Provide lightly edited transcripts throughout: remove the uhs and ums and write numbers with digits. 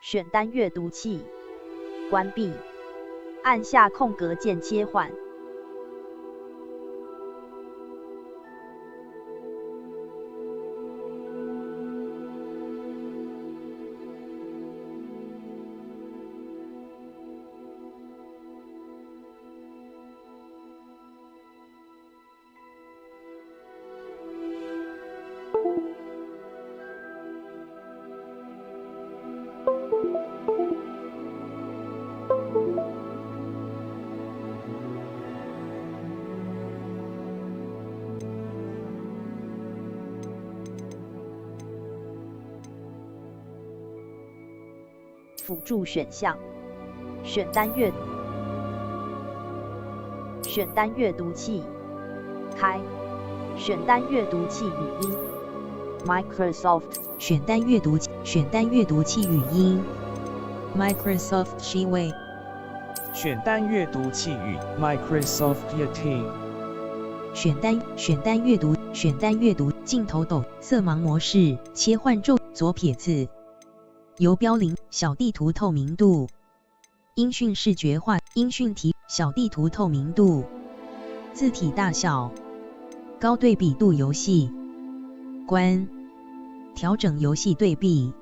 选单阅读器，关闭，按下空格键切换。辅助选项，选单阅读器，开，选单阅读器语音 ，Microsoft 选单阅读器语音 ，Microsoft 机位，选单阅读器语 Microsoft Yeti， 选单阅读镜头抖色盲模式切换左撇子。游标0小地图透明度，音讯视觉化，音讯题小地图透明度，字体大小，高对比度游戏，关，调整游戏对比。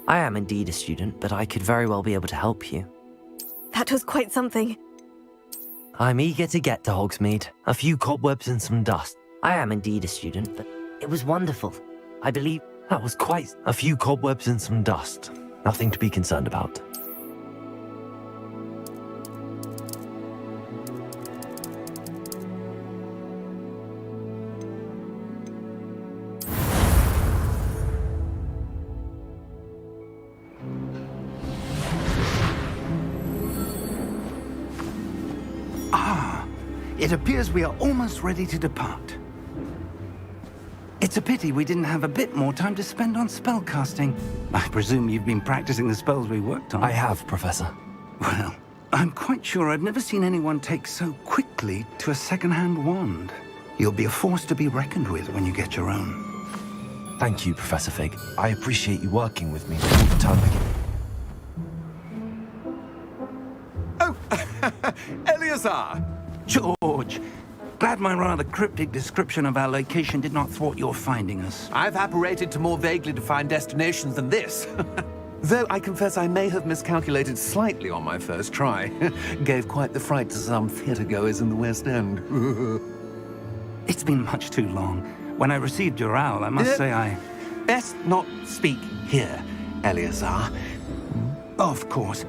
I am indeed a student, but I could very well be able to help you. That was quite something. I'm eager to get to Hogsmeade. A few cobwebs and some dust. I am indeed a student, but it was wonderful. I believe that was quite a few cobwebs and some dust. Nothing to be concerned about. It appears we are almost ready to depart. It's a pity we didn't have a bit more time to spend on spellcasting. I presume you've been practicing the spells we worked on. I have, Professor. Well, I'm quite sure I've never seen anyone take so quickly to a second-hand wand. You'll be a force to be reckoned with when you get your own. Thank you, Professor Fig. I appreciate you working with me all the time again. Oh, Eleazar! George, glad my rather cryptic description of our location did not thwart your finding us. I've apparated to more vaguely defined destinations than this. Though I confess I may have miscalculated slightly on my first try. Gave quite the fright to some theatre-goers in the West End. It's been much too long. When I received your owl, I must say I... Best not speak here, Eleazar. Of course.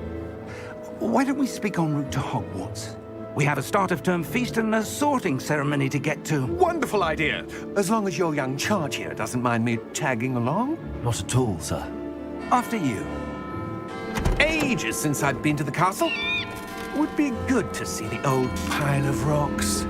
Why don't we speak en route to Hogwarts? We have a start-of-term feast and a sorting ceremony to get to. Wonderful idea! As long as your young charge here doesn't mind me tagging along. Not at all, sir. After you. Ages since I've been to the castle. Would be good to see the old pile of rocks.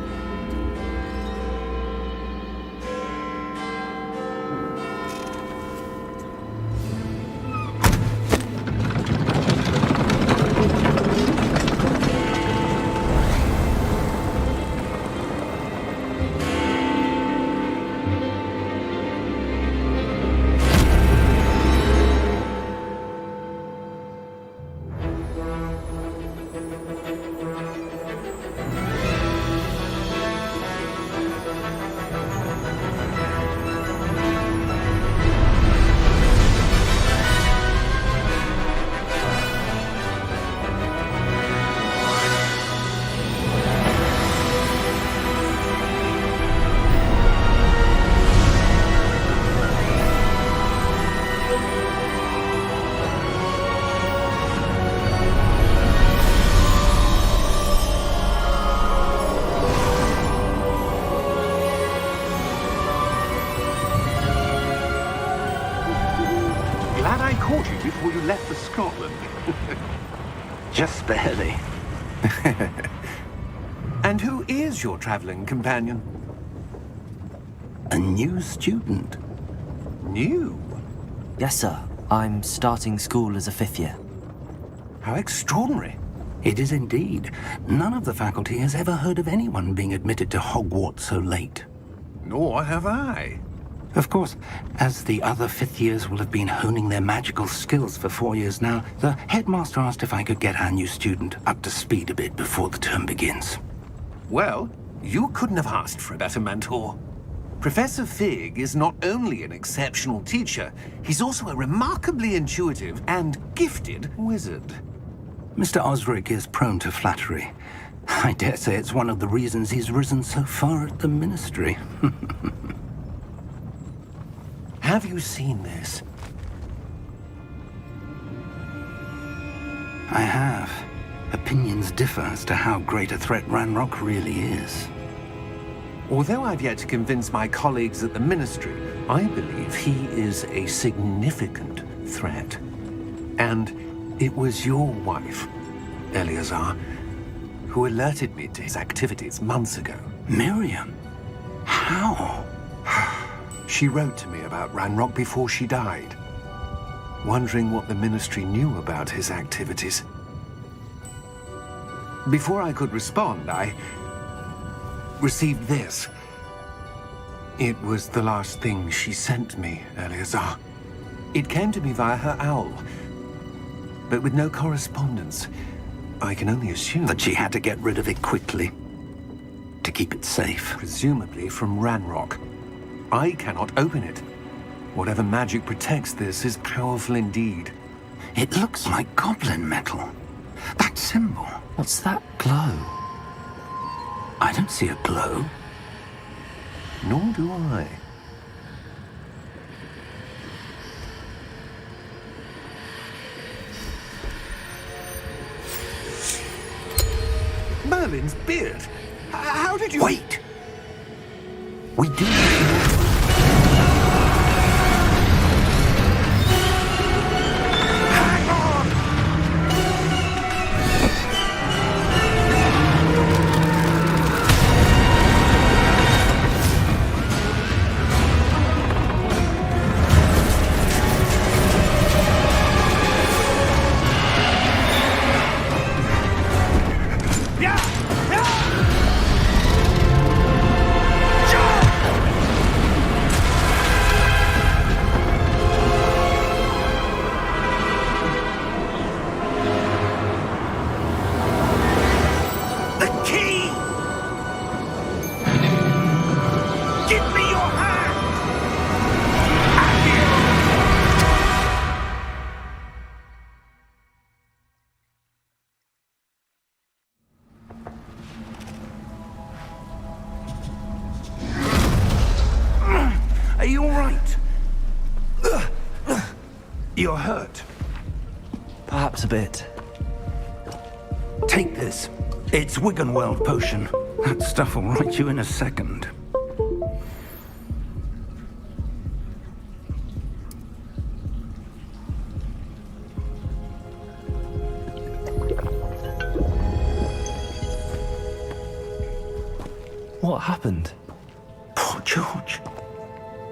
Before you left for Scotland. Just barely. And who is your traveling companion? A new student. New? Yes, sir. I'm starting school as a 5th year. How extraordinary. It is indeed. None of the faculty has ever heard of anyone being admitted to Hogwarts so late. Nor have I. Of course, as the other 5th years will have been honing their magical skills for 4 years now, the headmaster asked if I could get our new student up to speed a bit before the term begins. Well, you couldn't have asked for a better mentor. Professor Fig is not only an exceptional teacher, he's also a remarkably intuitive and gifted wizard. Mr. Osric is prone to flattery. I dare say it's one of the reasons he's risen so far at the Ministry. Have you seen this? I have. Opinions differ as to how great a threat Ranrock really is. Although I've yet to convince my colleagues at the Ministry, I believe he is a significant threat. And it was your wife, Eleazar, who alerted me to his activities months ago. Miriam? How? She wrote to me about Ranrock before she died, wondering what the Ministry knew about his activities. Before I could respond, I received this. It was the last thing she sent me, Eleazar. It came to me via her owl, but with no correspondence. I can only assume that she had to get rid of it quickly, to keep it safe. Presumably from Ranrock. I cannot open it. Whatever magic protects this is powerful indeed. It looks like goblin metal. That symbol. What's that glow? I don't see a glow. Nor do I. Merlin's beard. How did you... Wait! We do... Hang on! Are you all right? You're hurt. Perhaps a bit. Take this. It's Wiggenweld potion. That stuff will right you in a second. What happened? Poor George.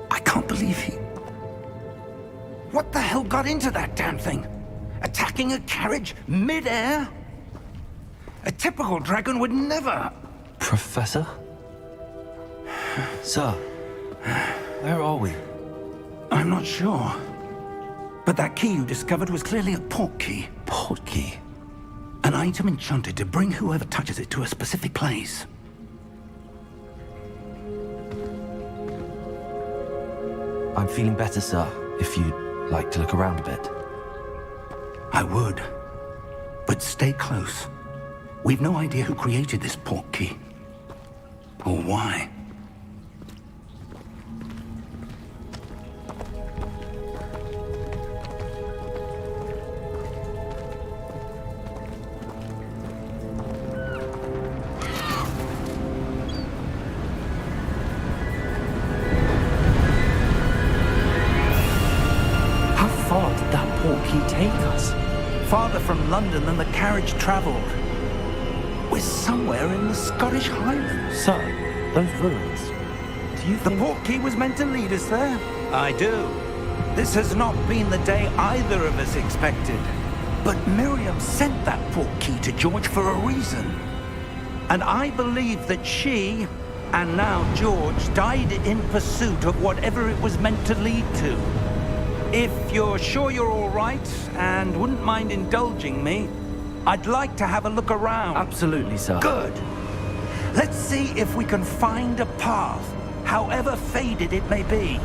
I can't believe he... What the hell got into that damn thing? Attacking a carriage mid-air? A typical dragon would never... Professor? Sir, where are we? I'm not sure. But that key you discovered was clearly a port key. Port key? An item enchanted to bring whoever touches it to a specific place. I'm feeling better, sir, if you'd like to look around a bit. I would. But stay close. We've no idea who created this port key. Or why. How far did that port key take us? Farther from London than the carriage travelled. We're somewhere in the Scottish Highlands. Sir, those ruins. Do you The think... port key was meant to lead us there? I do. This has not been the day either of us expected. But Miriam sent that port key to George for a reason. And I believe that she, and now George, died in pursuit of whatever it was meant to lead to. If you're sure you're all right, and wouldn't mind indulging me, I'd like to have a look around. Absolutely, sir. Good. Let's see if we can find a path, however faded it may be.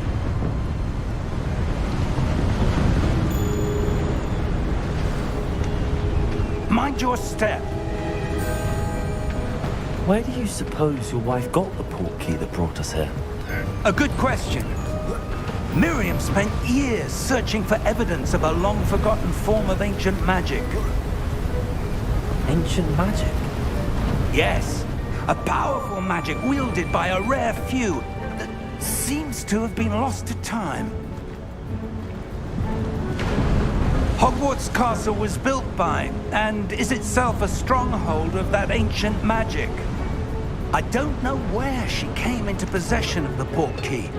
Mind your step. Where do you suppose your wife got the port key that brought us here? A good question. Miriam spent years searching for evidence of a long-forgotten form of ancient magic. Ancient magic? Yes, a powerful magic wielded by a rare few that seems to have been lost to time. Hogwarts Castle was built by, and is itself a stronghold of that ancient magic. I don't know where she came into possession of the port key,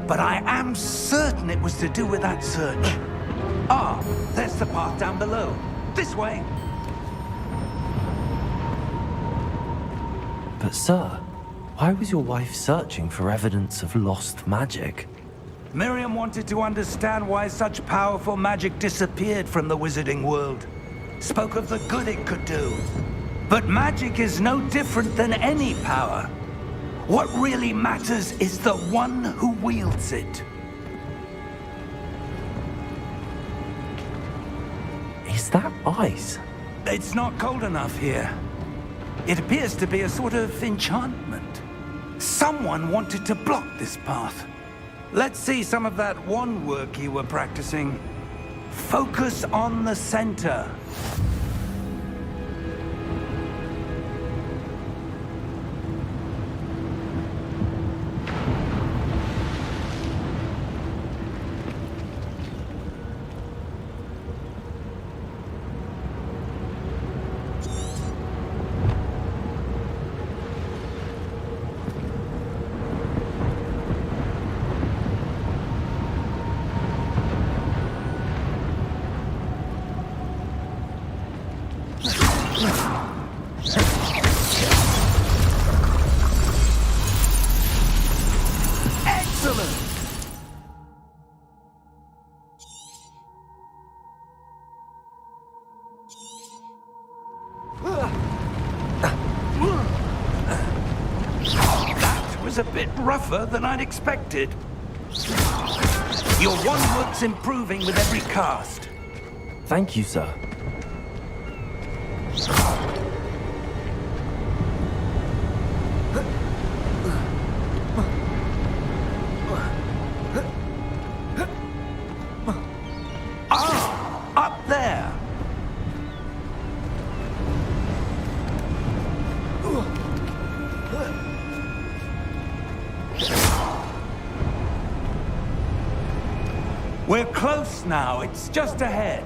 but I am certain it was to do with that search. Ah, there's the path down below. This way. But sir, why was your wife searching for evidence of lost magic? Miriam wanted to understand why such powerful magic disappeared from the wizarding world. Spoke of the good it could do. But magic is no different than any power. What really matters is the one who wields it. Is that ice? It's not cold enough here. It appears to be a sort of enchantment. Someone wanted to block this path. Let's see some of that one work you were practicing. Focus on the center. A bit rougher than I'd expected. Your one work's improving with every cast. Thank you, sir. Ah, up there. We're close now. It's just ahead.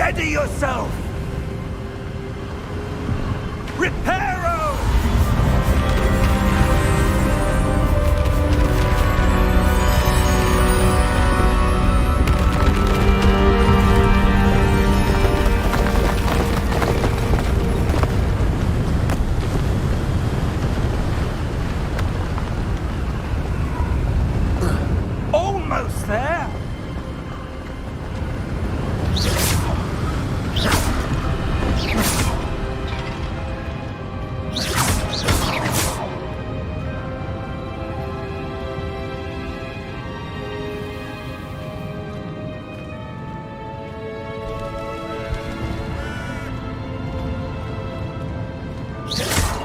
Steady yourself! Reparo! Almost there!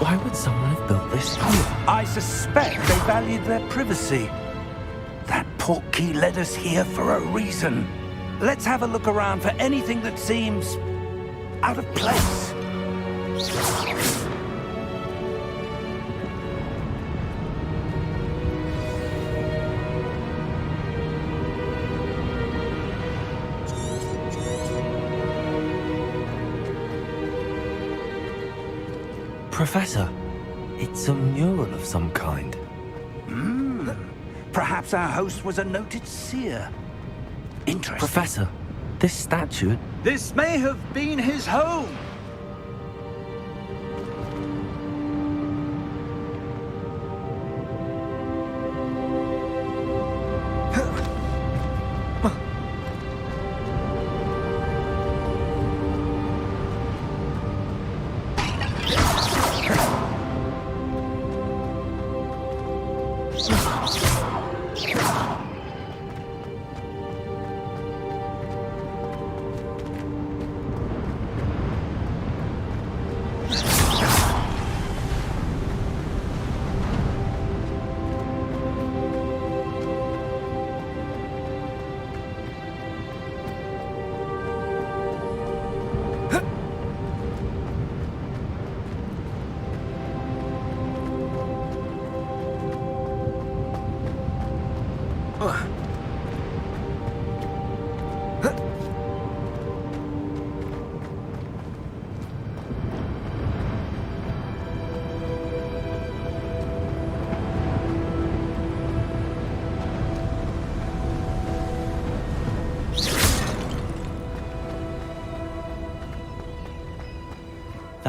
Why would someone have built this here? I suspect they valued their privacy. That portkey led us here for a reason. Let's have a look around for anything that seems out of place. Professor, it's a mural of some kind. Perhaps our host was a noted seer. Interesting. Professor, this statue... This may have been his home.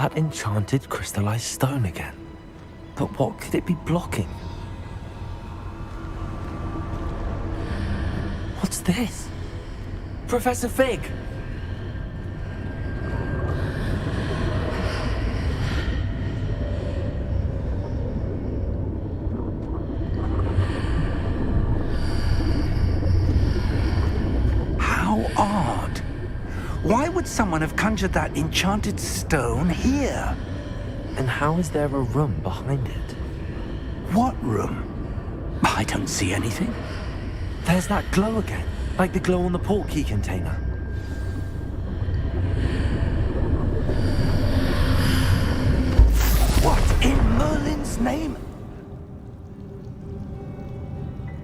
that enchanted crystallized stone again. But what could it be blocking? What's this? Professor Fig! How odd. Why would someone have conjured that enchanted stone here? And how is there a room behind it? What room? I don't see anything. There's that glow again, like the glow on the portkey container. What in Merlin's name?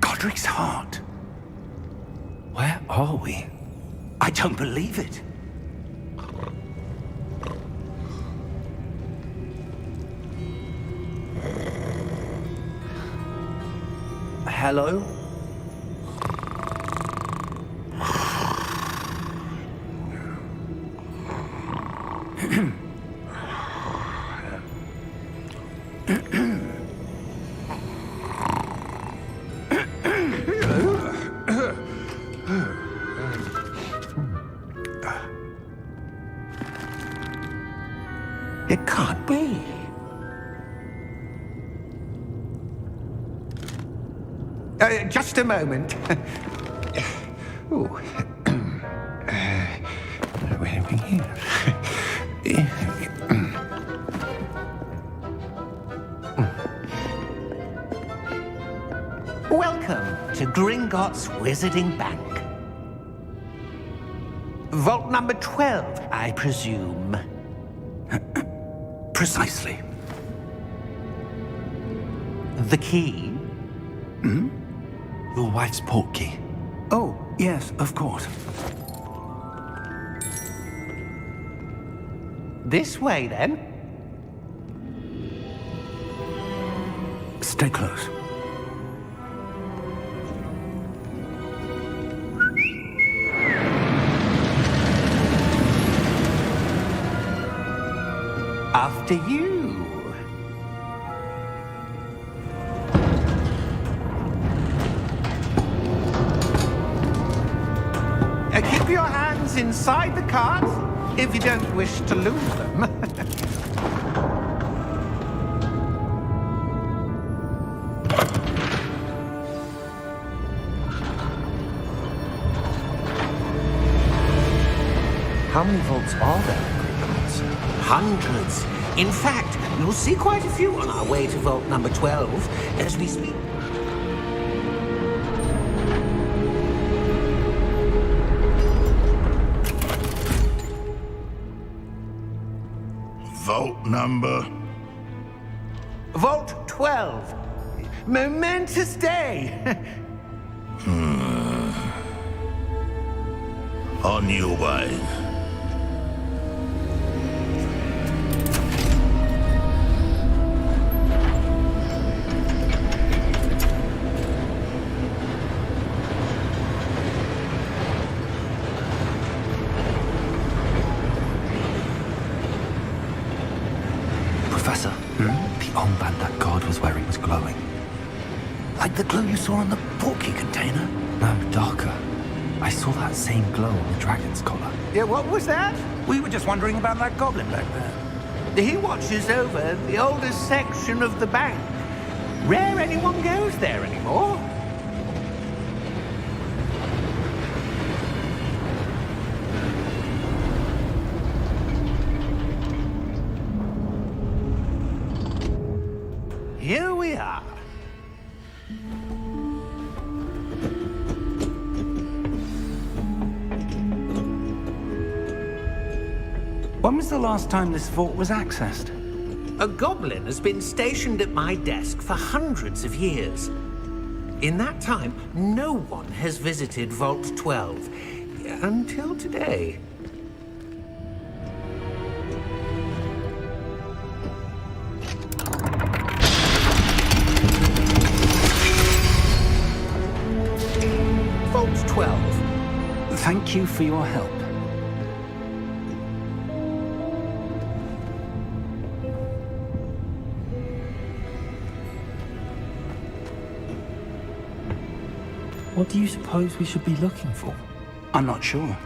Godric's heart. Where are we? I don't believe it. Hello? It can't be. Just a moment. Ooh. Where are we here? Welcome to Gringotts Wizarding Bank. Vault number 12, I presume. Precisely. The key? Hmm? Your wife's portkey. Oh, yes, of course. This way, then. Stay close. After you. Keep your hands inside the cart if you don't wish to lose them. How many vaults are there in Gringotts? Hundreds. In fact, you'll see quite a few on our way to vault number 12 as we speak. Vault number? Vault 12. Momentous day. On your way. Professor, the armband that guard was wearing was glowing. Like the glow you saw on the portkey container? No, darker. I saw that same glow on the dragon's collar. Yeah, what was that? We were just wondering about that goblin back there. He watches over the oldest section of the bank. Rare anyone goes there anymore. Here we are. When was the last time this vault was accessed? A goblin has been stationed at my desk for hundreds of years. In that time, no one has visited Vault 12. Until today. Vault 12. Thank you for your help. What do you suppose we should be looking for? I'm not sure.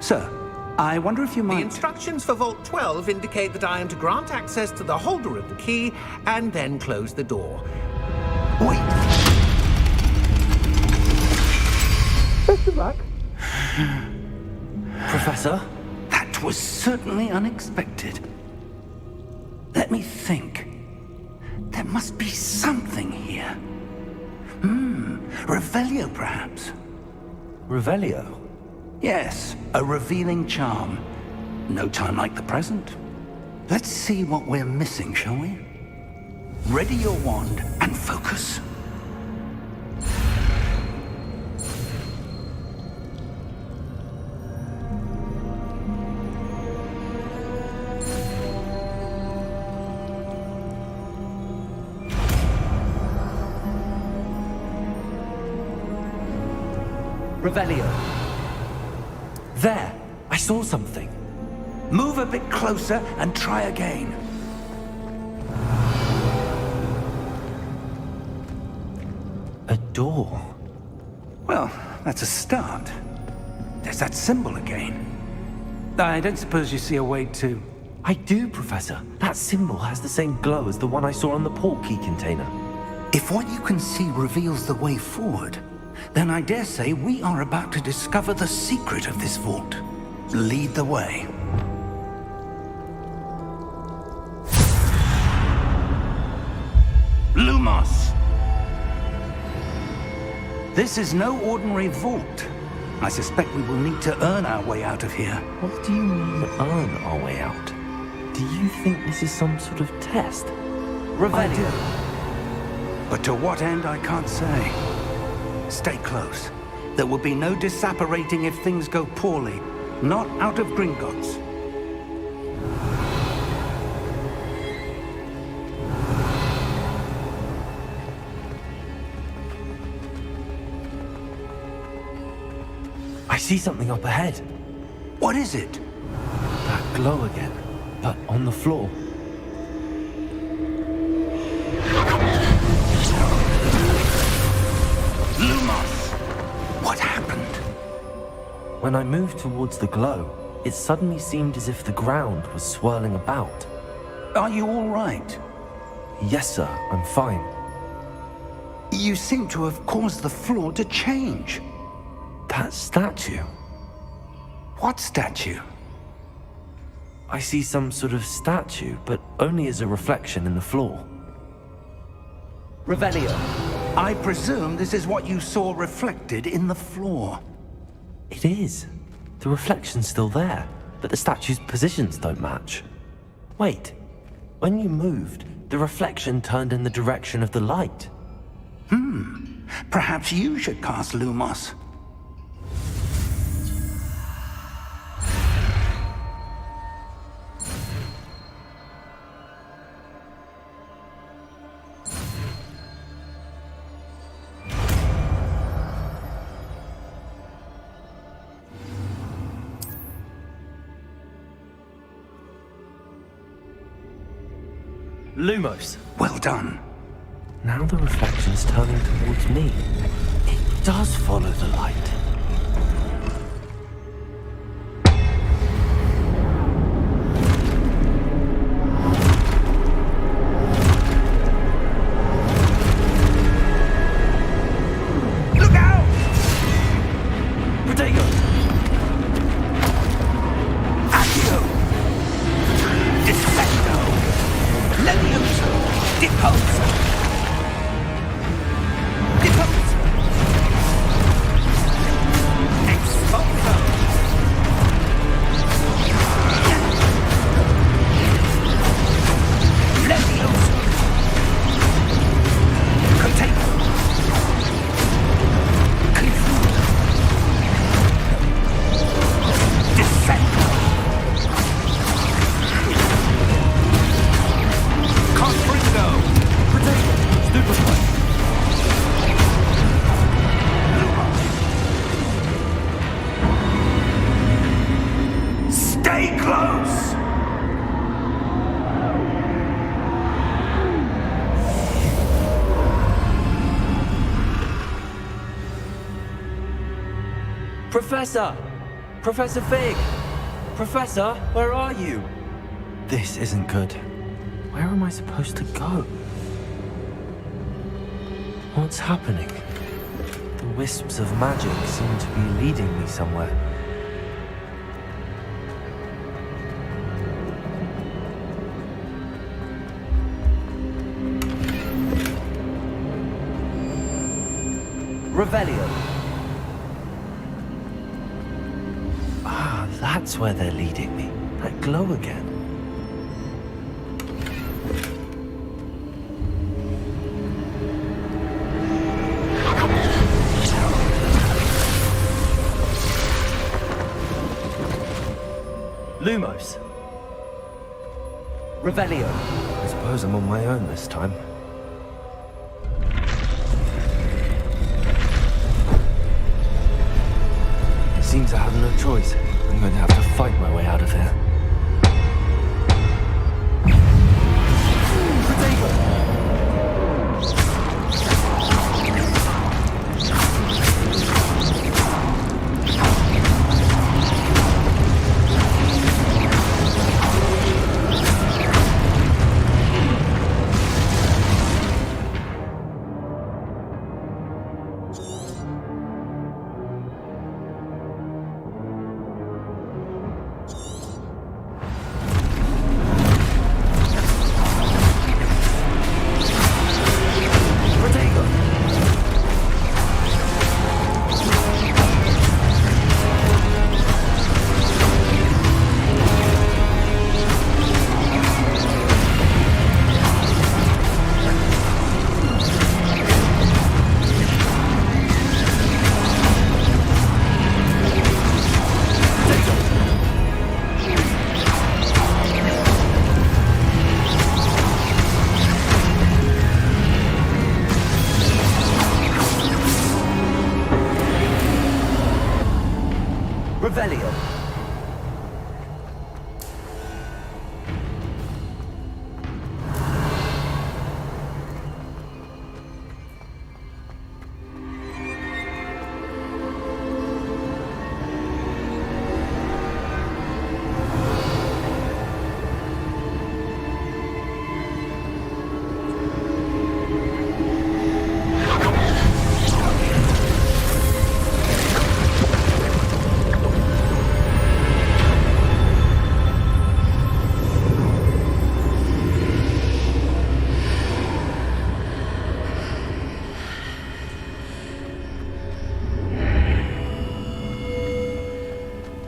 Sir, I wonder if you might... The instructions for Vault 12 indicate that I am to grant access to the holder of the key and then close the door. Wait! Best of luck. Professor? That was certainly unexpected. Let me think. There must be something here. Revelio, perhaps? Revelio? Yes, a revealing charm. No time like the present. Let's see what we're missing, shall we? Ready your wand and focus. Revelio. There! I saw something. Move a bit closer and try again. A door. Well, that's a start. There's that symbol again. I don't suppose you see a way to... I do, Professor. That symbol has the same glow as the one I saw on the port key container. If what you can see reveals the way forward, then I dare say we are about to discover the secret of this vault. Lead the way. Lumos! This is no ordinary vault. I suspect we will need to earn our way out of here. What do you mean, earn our way out? Do you think this is some sort of test? Revelio. But to what end, I can't say. Stay close. There will be no disapparating if things go poorly. Not out of Gringotts. I see something up ahead. What is it? That glow again, but on the floor. Lumos! What happened? When I moved towards the glow, it suddenly seemed as if the ground was swirling about. Are you all right? Yes, sir, I'm fine. You seem to have caused the floor to change. That statue. What statue? I see some sort of statue, but only as a reflection in the floor. Revelio. I presume this is what you saw reflected in the floor. It is. The reflection's still there, but the statue's positions don't match. Wait. When you moved, the reflection turned in the direction of the light. Perhaps you should cast Lumos. Lumos. Well done. Now the reflection's turning towards me. It does follow the light. Look out! Protego! Accio! Defecto! Levioso! Deposo! Deposo! Expulso! Levioso! Contago! Confuso! Defecto! Confringo! Professor! Professor Fig! Professor, where are you? This isn't good. Where am I supposed to go? What's happening? The wisps of magic seem to be leading me somewhere. Revelio. Ah, that's where they're leading me. That glow again. Lumos. Revelio. I suppose I'm on my own this time. Seems I have no choice. I'm going to have to fight my way out of here. Revelio.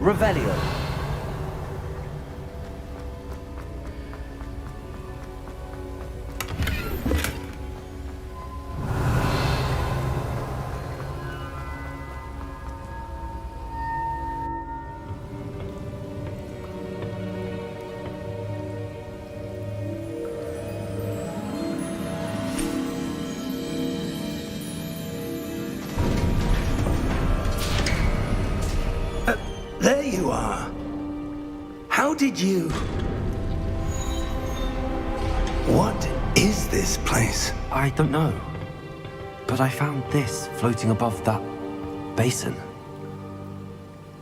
Revelio. There you are. How did you... What is this place? I don't know. But I found this floating above that basin.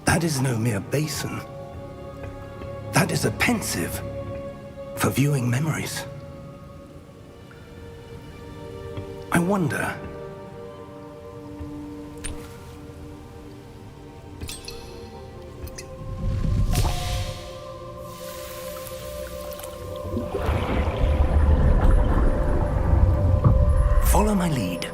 That is no mere basin. That is a pensive for viewing memories. I wonder... Follow my lead.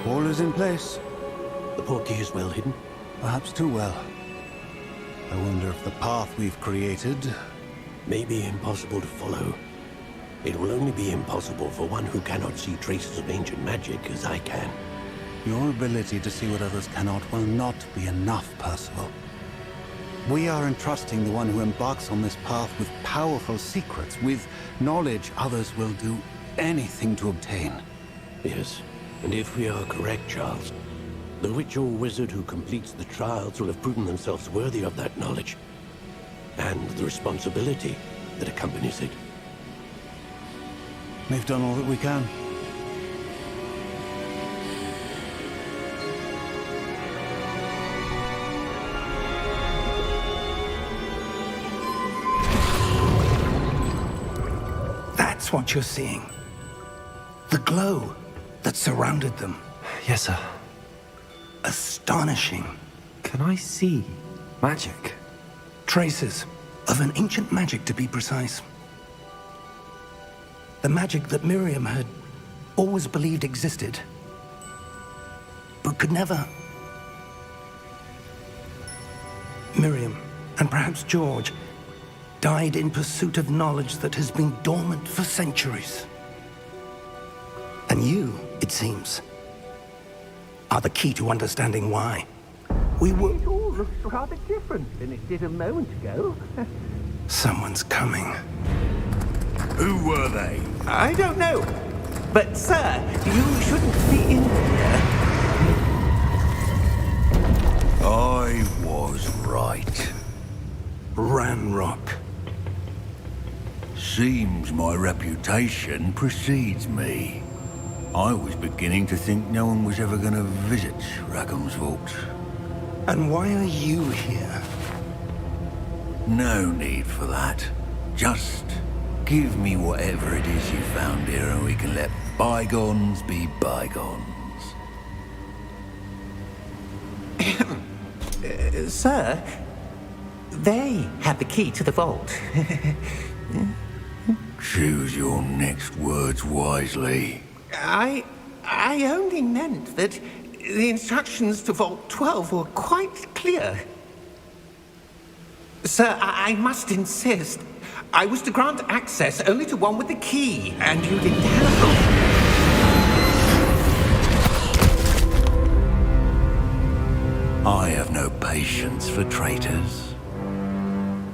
All is in place. The portkey is well hidden. Perhaps too well. I wonder if the path we've created... may be impossible to follow. It will only be impossible for one who cannot see traces of ancient magic as I can. Your ability to see what others cannot will not be enough, Percival. We are entrusting the one who embarks on this path with powerful secrets, with knowledge others will do anything to obtain. Yes, and if we are correct, Charles, the witch or wizard who completes the trials will have proven themselves worthy of that knowledge, and the responsibility that accompanies it. We've done all that we can. That's what you're seeing. The glow that surrounded them. Yes, sir. Astonishing. Can I see magic? Traces of an ancient magic, to be precise. The magic that Miriam had always believed existed, but could never. Miriam, and perhaps George, died in pursuit of knowledge that has been dormant for centuries. And you, it seems, are the key to understanding why. We were... It all looks rather different than it did a moment ago. Someone's coming. Who were they? I don't know. But, sir, you shouldn't be in here. I was right. Ranrock. Seems my reputation precedes me. I was beginning to think no one was ever going to visit Rackham's vault. And why are you here? No need for that. Just give me whatever it is you found here and we can let bygones be bygones. Sir, they have the key to the vault. Choose your next words wisely. I only meant that the instructions to Vault 12 were quite clear. Sir, I must insist. I was to grant access only to one with the key, and you didn't have I have no patience for traitors.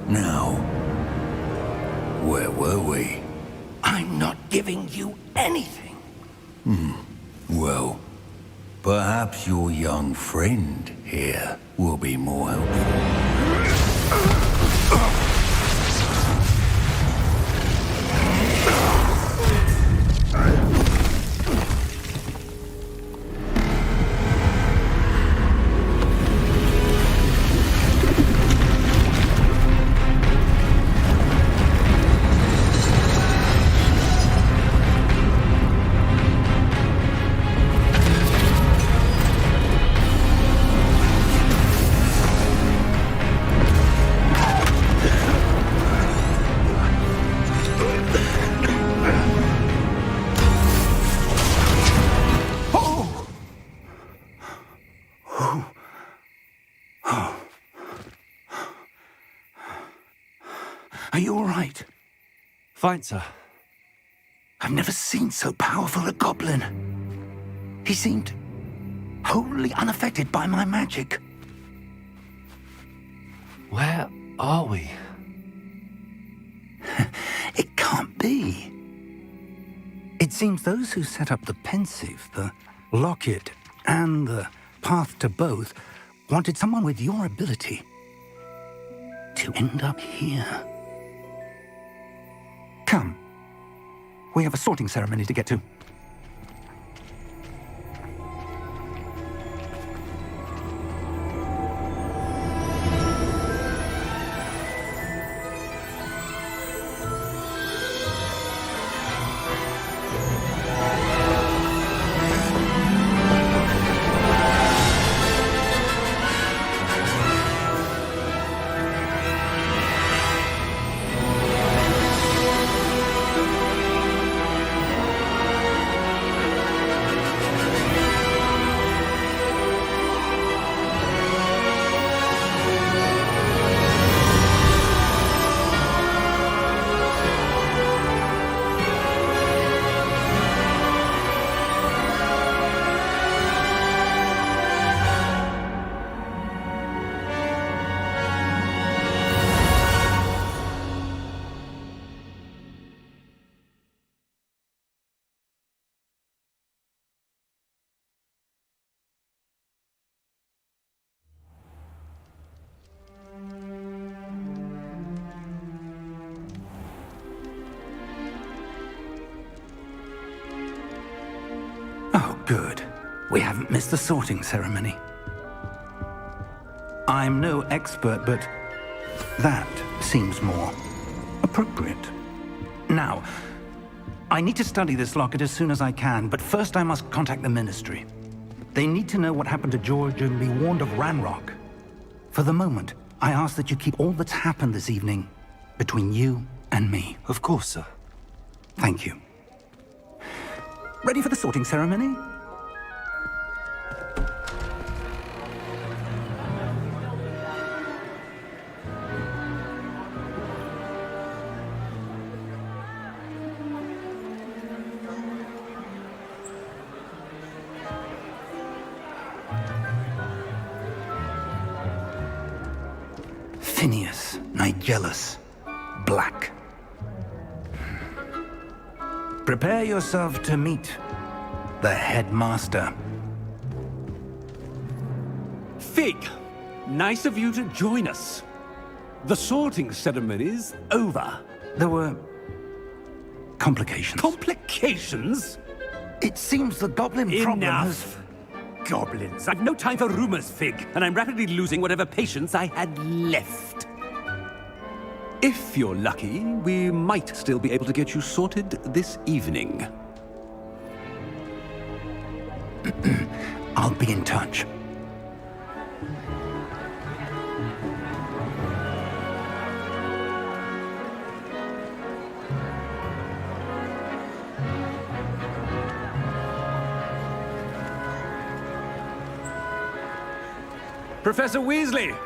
Now, where were we? I'm not giving you anything. Well, perhaps your young friend here will be more helpful. Are you all right? Fine, sir. I've never seen so powerful a goblin. He seemed wholly unaffected by my magic. Where are we? It can't be. It seems those who set up the pensive, the locket, and the path to both wanted someone with your ability to end up here. Come. We have a sorting ceremony to get to. Good. We haven't missed the sorting ceremony. I'm no expert, but that seems more appropriate. Now, I need to study this locket as soon as I can, but first I must contact the Ministry. They need to know what happened to George and be warned of Ranrock. For the moment, I ask that you keep all that's happened this evening between you and me. Of course, sir. Thank you. Ready for the sorting ceremony? Phineas, Nigellus, Black. Prepare yourself to meet the headmaster. Fig, nice of you to join us. The sorting ceremony's over. There were complications. Complications? It seems the goblin problem has... Enough! Goblins. I've no time for rumors, Fig, and I'm rapidly losing whatever patience I had left. If you're lucky, we might still be able to get you sorted this evening. I'll be in touch. Professor Weasley,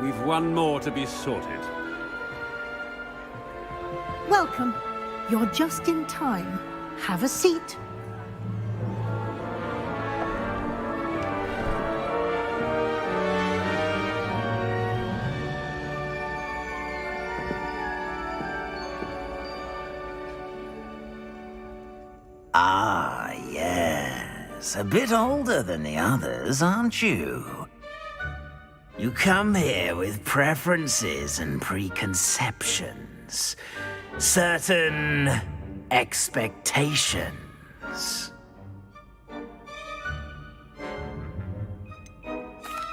we've one more to be sorted. Welcome. You're just in time. Have a seat. Ah, yes. A bit older than the others, aren't you? You come here with preferences and preconceptions. Certain expectations.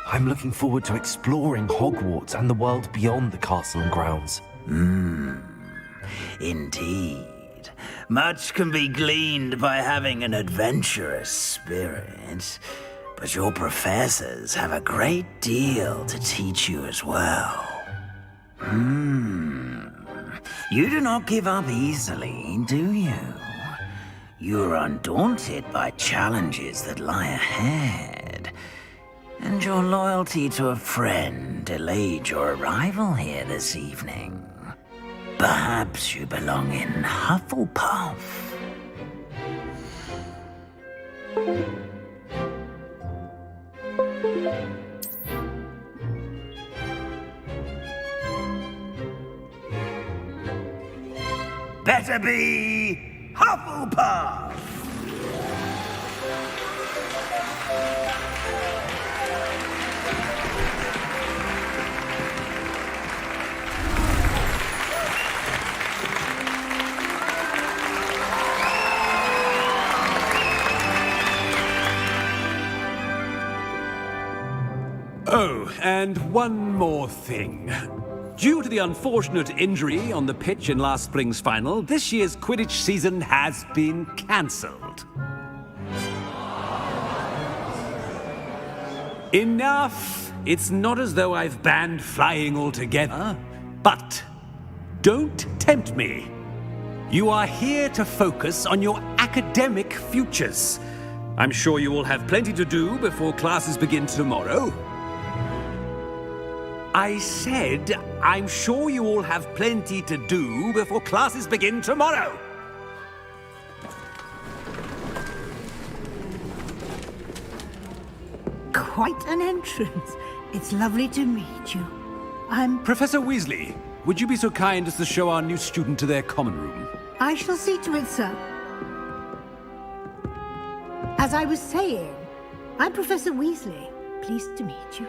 I'm looking forward to exploring Hogwarts and the world beyond the castle and grounds. Indeed. Much can be gleaned by having an adventurous spirit. But your professors have a great deal to teach you as well. You do not give up easily, do you? You are undaunted by challenges that lie ahead. And your loyalty to a friend delayed your arrival here this evening. Perhaps you belong in Hufflepuff. Better be Hufflepuff! Oh, and one more thing. Due to the unfortunate injury on the pitch in last spring's final, this year's Quidditch season has been cancelled. Enough! It's not as though I've banned flying altogether, but don't tempt me. You are here to focus on your academic futures. I'm sure you will have plenty to do before classes begin tomorrow. I said, I'm sure you all have plenty to do before classes begin tomorrow. Quite an entrance. It's lovely to meet you. I'm... Professor Weasley, would you be so kind as to show our new student to their common room? I shall see to it, sir. As I was saying, I'm Professor Weasley. Pleased to meet you.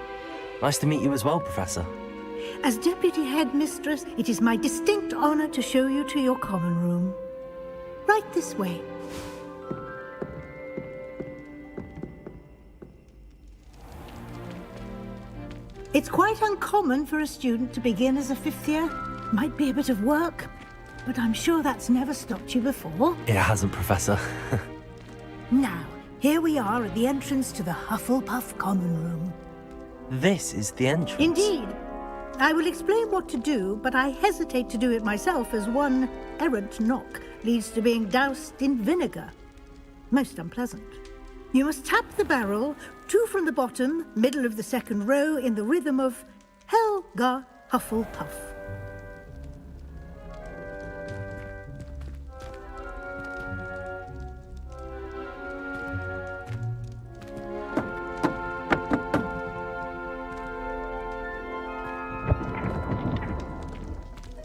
Nice to meet you as well, Professor. As Deputy Headmistress, it is my distinct honor to show you to your common room. Right this way. It's quite uncommon for a student to begin as a 5th year. Might be a bit of work, but I'm sure that's never stopped you before. It hasn't, Professor. Now, here we are at the entrance to the Hufflepuff Common Room. This is the entrance? Indeed. I will explain what to do, but I hesitate to do it myself as one errant knock leads to being doused in vinegar. Most unpleasant. You must tap the barrel, 2 from the bottom, middle of the 2nd row, in the rhythm of Helga Hufflepuff.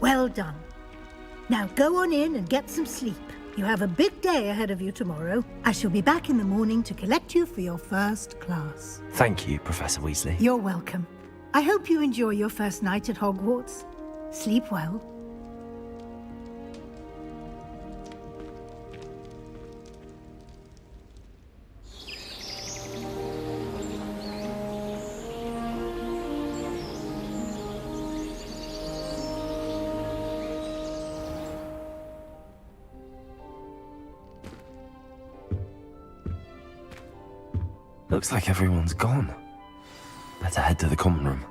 Well done. Now go on in and get some sleep. You have a big day ahead of you tomorrow. I shall be back in the morning to collect you for your first class. Thank you, Professor Weasley. You're welcome. I hope you enjoy your first night at Hogwarts. Sleep well. Looks like everyone's gone. Better head to the common room.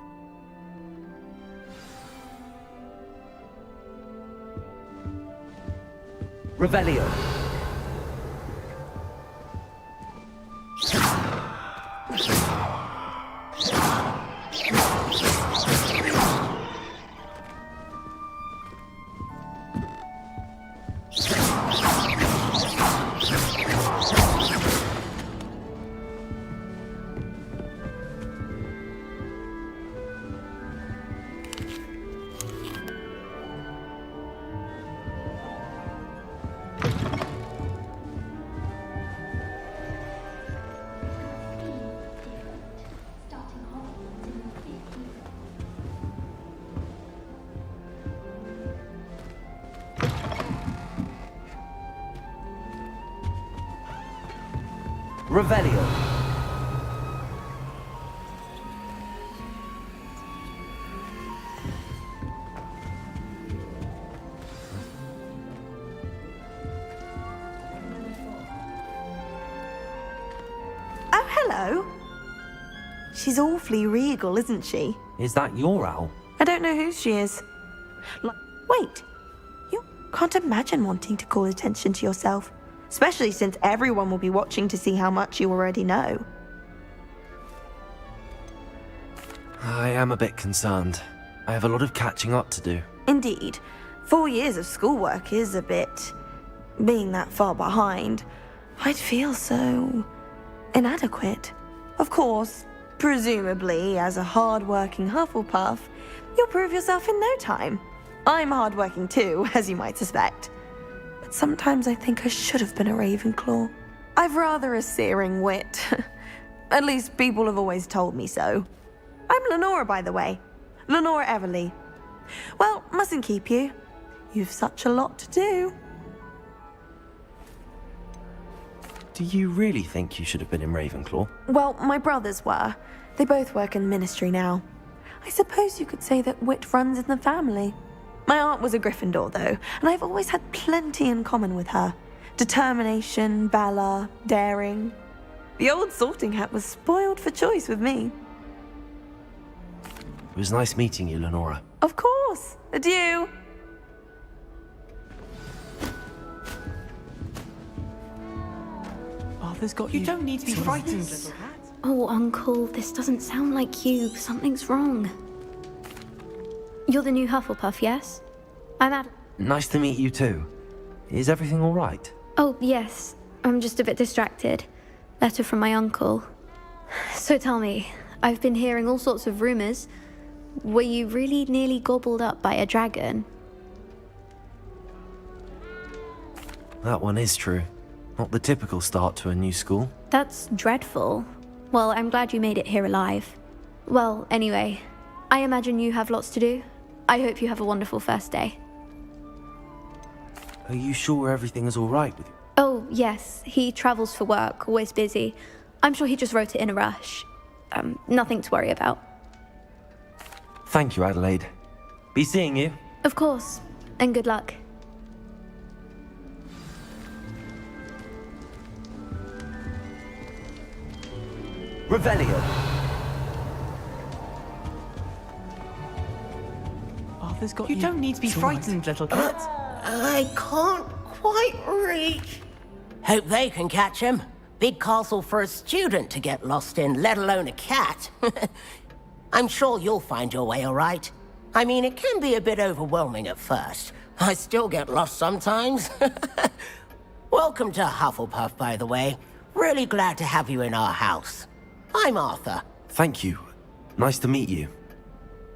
Revelio. Revelio. Oh, hello. She's awfully regal, isn't she? Is that your owl? I don't know who she is. Wait. You can't imagine wanting to call attention to yourself. Especially since everyone will be watching to see how much you already know. I am a bit concerned. I have a lot of catching up to do. Indeed. 4 years of schoolwork is a bit... being that far behind. I'd feel so... inadequate. Of course, presumably, as a hard-working Hufflepuff, you'll prove yourself in no time. I'm hard-working too, as you might suspect. But sometimes I think I should have been a Ravenclaw. I've rather a searing wit. At least people have always told me so. I'm Lenora, by the way. Lenora Everly. Well, mustn't keep you. You've such a lot to do. Do you really think you should have been in Ravenclaw? Well, my brothers were. They both work in ministry now. I suppose you could say that wit runs in the family. My aunt was a Gryffindor, though, and I've always had plenty in common with her. Determination, valor, daring. The old sorting hat was spoiled for choice with me. It was nice meeting you, Lenora. Of course. Adieu. Arthur's got you. You don't need to be frightened, little hat. Oh, Uncle, this doesn't sound like you. Something's wrong. You're the new Hufflepuff, yes? I'm Ad... Nice to meet you too. Is everything all right? Oh, yes. I'm just a bit distracted. Letter from my uncle. So tell me, I've been hearing all sorts of rumors. Were you really nearly gobbled up by a dragon? That one is true. Not the typical start to a new school. That's dreadful. Well, I'm glad you made it here alive. Well, anyway, I imagine you have lots to do. I hope you have a wonderful first day. Are you sure everything is all right with you? Oh, yes. He travels for work, always busy. I'm sure he just wrote it in a rush. Nothing to worry about. Thank you, Adelaide. Be seeing you. Of course, and good luck. Revelio. Arthur's got You don't need to be frightened, little kid. I can't quite reach. Hope they can catch him. Big castle for a student to get lost in, let alone a cat. I'm sure you'll find your way all right. I mean, it can be a bit overwhelming at first. I still get lost sometimes. Welcome to Hufflepuff, by the way. Really glad to have you in our house. I'm Arthur. Thank you. Nice to meet you.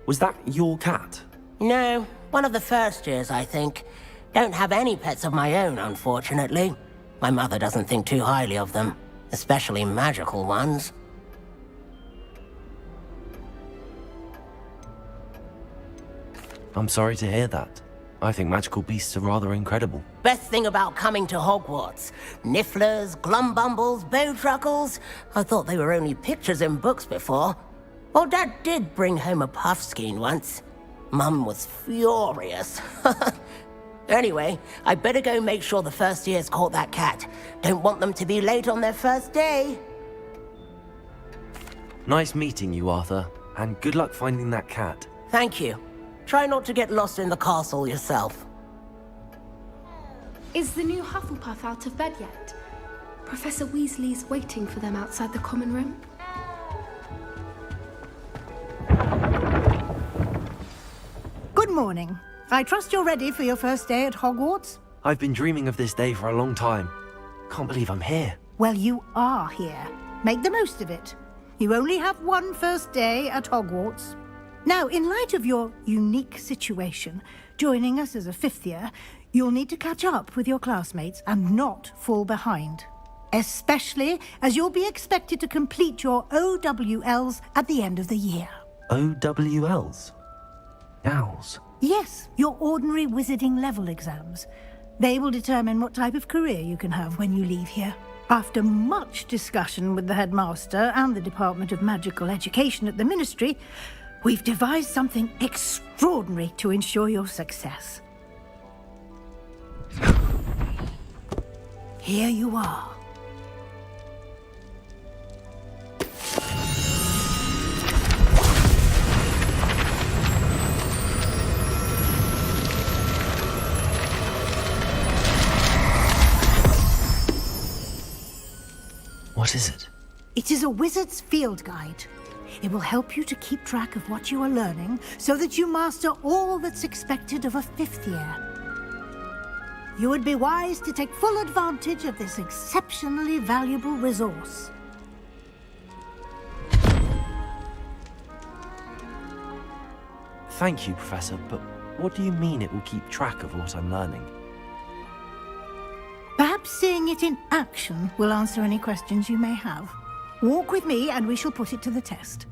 Was that your cat? No, one of the first years, I think. Don't have any pets of my own, unfortunately. My mother doesn't think too highly of them, especially magical ones. I'm sorry to hear that. I think magical beasts are rather incredible. Best thing about coming to Hogwarts. Nifflers, glumbumbles, bowtruckles. I thought they were only pictures in books before. Well, Dad did bring home a puffskein once. Mum was furious. Anyway, I better go make sure the first years caught that cat. Don't want them to be late on their first day. Nice meeting you, Arthur. And good luck finding that cat. Thank you. Try not to get lost in the castle yourself. Is the new Hufflepuff out of bed yet? Professor Weasley's waiting for them outside the common room. Good morning. I trust you're ready for your first day at Hogwarts? I've been dreaming of this day for a long time. Can't believe I'm here. Well, you are here. Make the most of it. You only have one first day at Hogwarts. Now, in light of your unique situation, joining us as a fifth year, you'll need to catch up with your classmates and not fall behind. Especially as you'll be expected to complete your OWLs at the end of the year. OWLs? Owls? Yes, your ordinary wizarding level exams. They will determine what type of career you can have when you leave here. After much discussion with the headmaster and the Department of Magical Education at the Ministry, we've devised something extraordinary to ensure your success. Here you are. What is it? It is a wizard's field guide. It will help you to keep track of what you are learning so that you master all that's expected of a fifth year. You would be wise to take full advantage of this exceptionally valuable resource. Thank you, Professor, but what do you mean it will keep track of what I'm learning? Perhaps seeing it in action will answer any questions you may have. Walk with me and we shall put it to the test.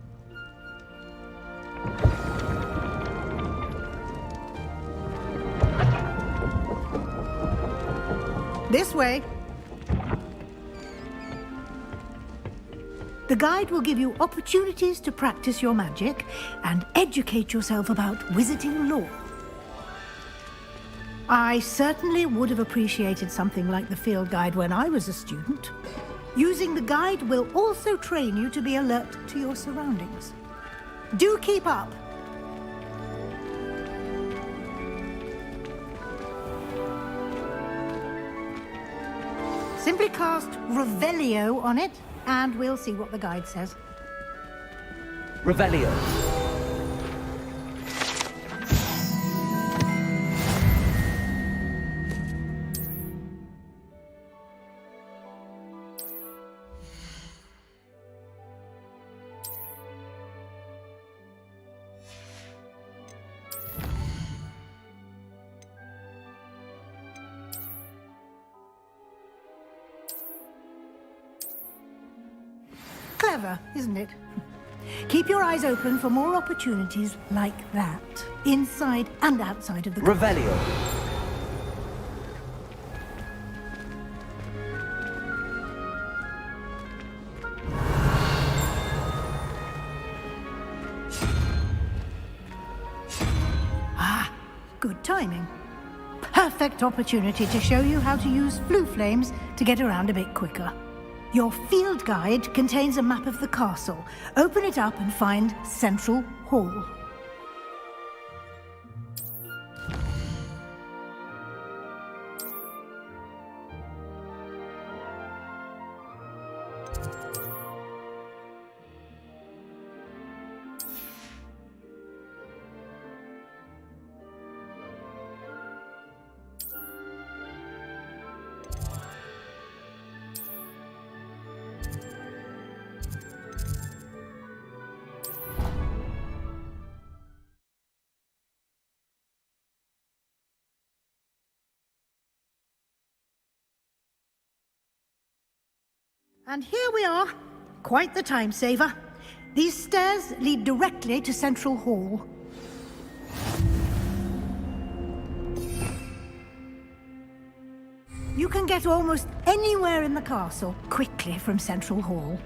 This way. The guide will give you opportunities to practice your magic and educate yourself about wizarding lore. I certainly would have appreciated something like the field guide when I was a student. Using the guide will also train you to be alert to your surroundings. Do keep up. Simply cast Revelio on it, and we'll see what the guide says. Revelio. Clever, isn't it? Keep your eyes open for more opportunities like that, inside and outside of the... Revelio. Good timing. Perfect opportunity to show you how to use flue flames to get around a bit quicker. Your field guide contains a map of the castle. Open it up and find Central Hall. And here we are. Quite the time saver. These stairs lead directly to Central Hall. You can get almost anywhere in the castle quickly from Central Hall.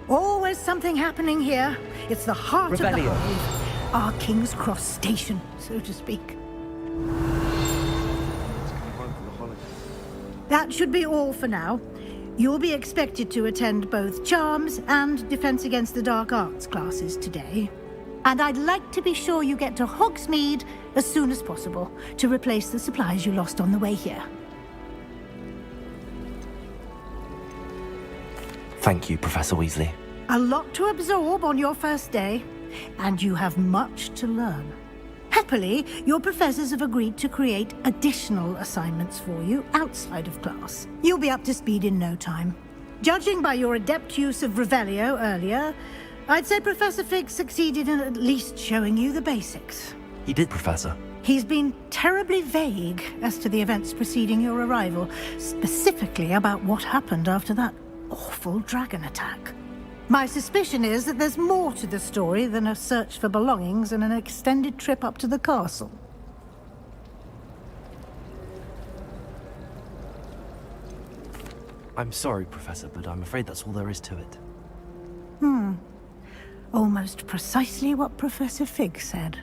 Always something happening here. It's the heart of the hive. Our King's Cross station, so to speak. That should be all for now. You'll be expected to attend both Charms and Defense Against the Dark Arts classes today. And I'd like to be sure you get to Hogsmeade as soon as possible to replace the supplies you lost on the way here. Thank you, Professor Weasley. A lot to absorb on your first day, and you have much to learn. Happily, your professors have agreed to create additional assignments for you outside of class. You'll be up to speed in no time. Judging by your adept use of Revelio earlier, I'd say Professor Fig succeeded in at least showing you the basics. He did, Professor. He's been terribly vague as to the events preceding your arrival, specifically about what happened after that awful dragon attack. My suspicion is that there's more to the story than a search for belongings and an extended trip up to the castle. I'm sorry, Professor, but I'm afraid that's all there is to it. Almost precisely what Professor Fig said.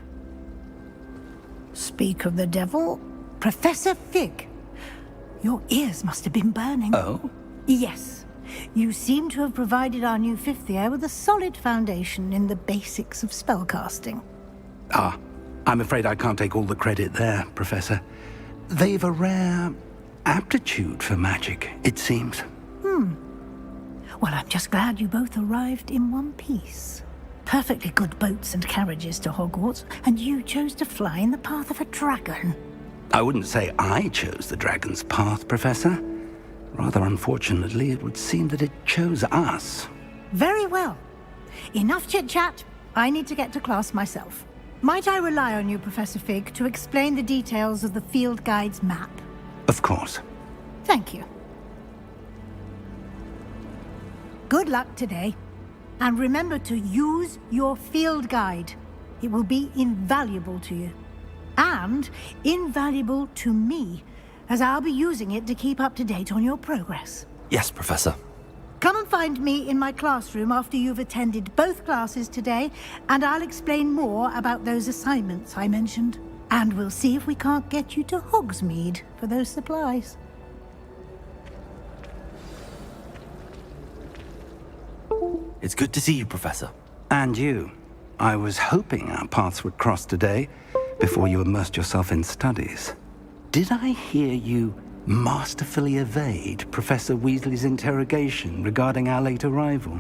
Speak of the devil, Professor Fig. Your ears must have been burning. Oh? Yes. You seem to have provided our new fifth year with a solid foundation in the basics of spellcasting. Ah, I'm afraid I can't take all the credit there, Professor. They've a rare aptitude for magic, it seems. Well, I'm just glad you both arrived in one piece. Perfectly good boats and carriages to Hogwarts, and you chose to fly in the path of a dragon. I wouldn't say I chose the dragon's path, Professor. Rather unfortunately, it would seem that it chose us. Very well. Enough chit-chat. I need to get to class myself. Might I rely on you, Professor Fig, to explain the details of the field guide's map? Of course. Thank you. Good luck today. And remember to use your field guide. It will be invaluable to you. And invaluable to me, as I'll be using it to keep up to date on your progress. Yes, Professor. Come and find me in my classroom after you've attended both classes today, and I'll explain more about those assignments I mentioned. And we'll see if we can't get you to Hogsmeade for those supplies. It's good to see you, Professor. And you. I was hoping our paths would cross today, before you immersed yourself in studies. Did I hear you masterfully evade Professor Weasley's interrogation regarding our late arrival?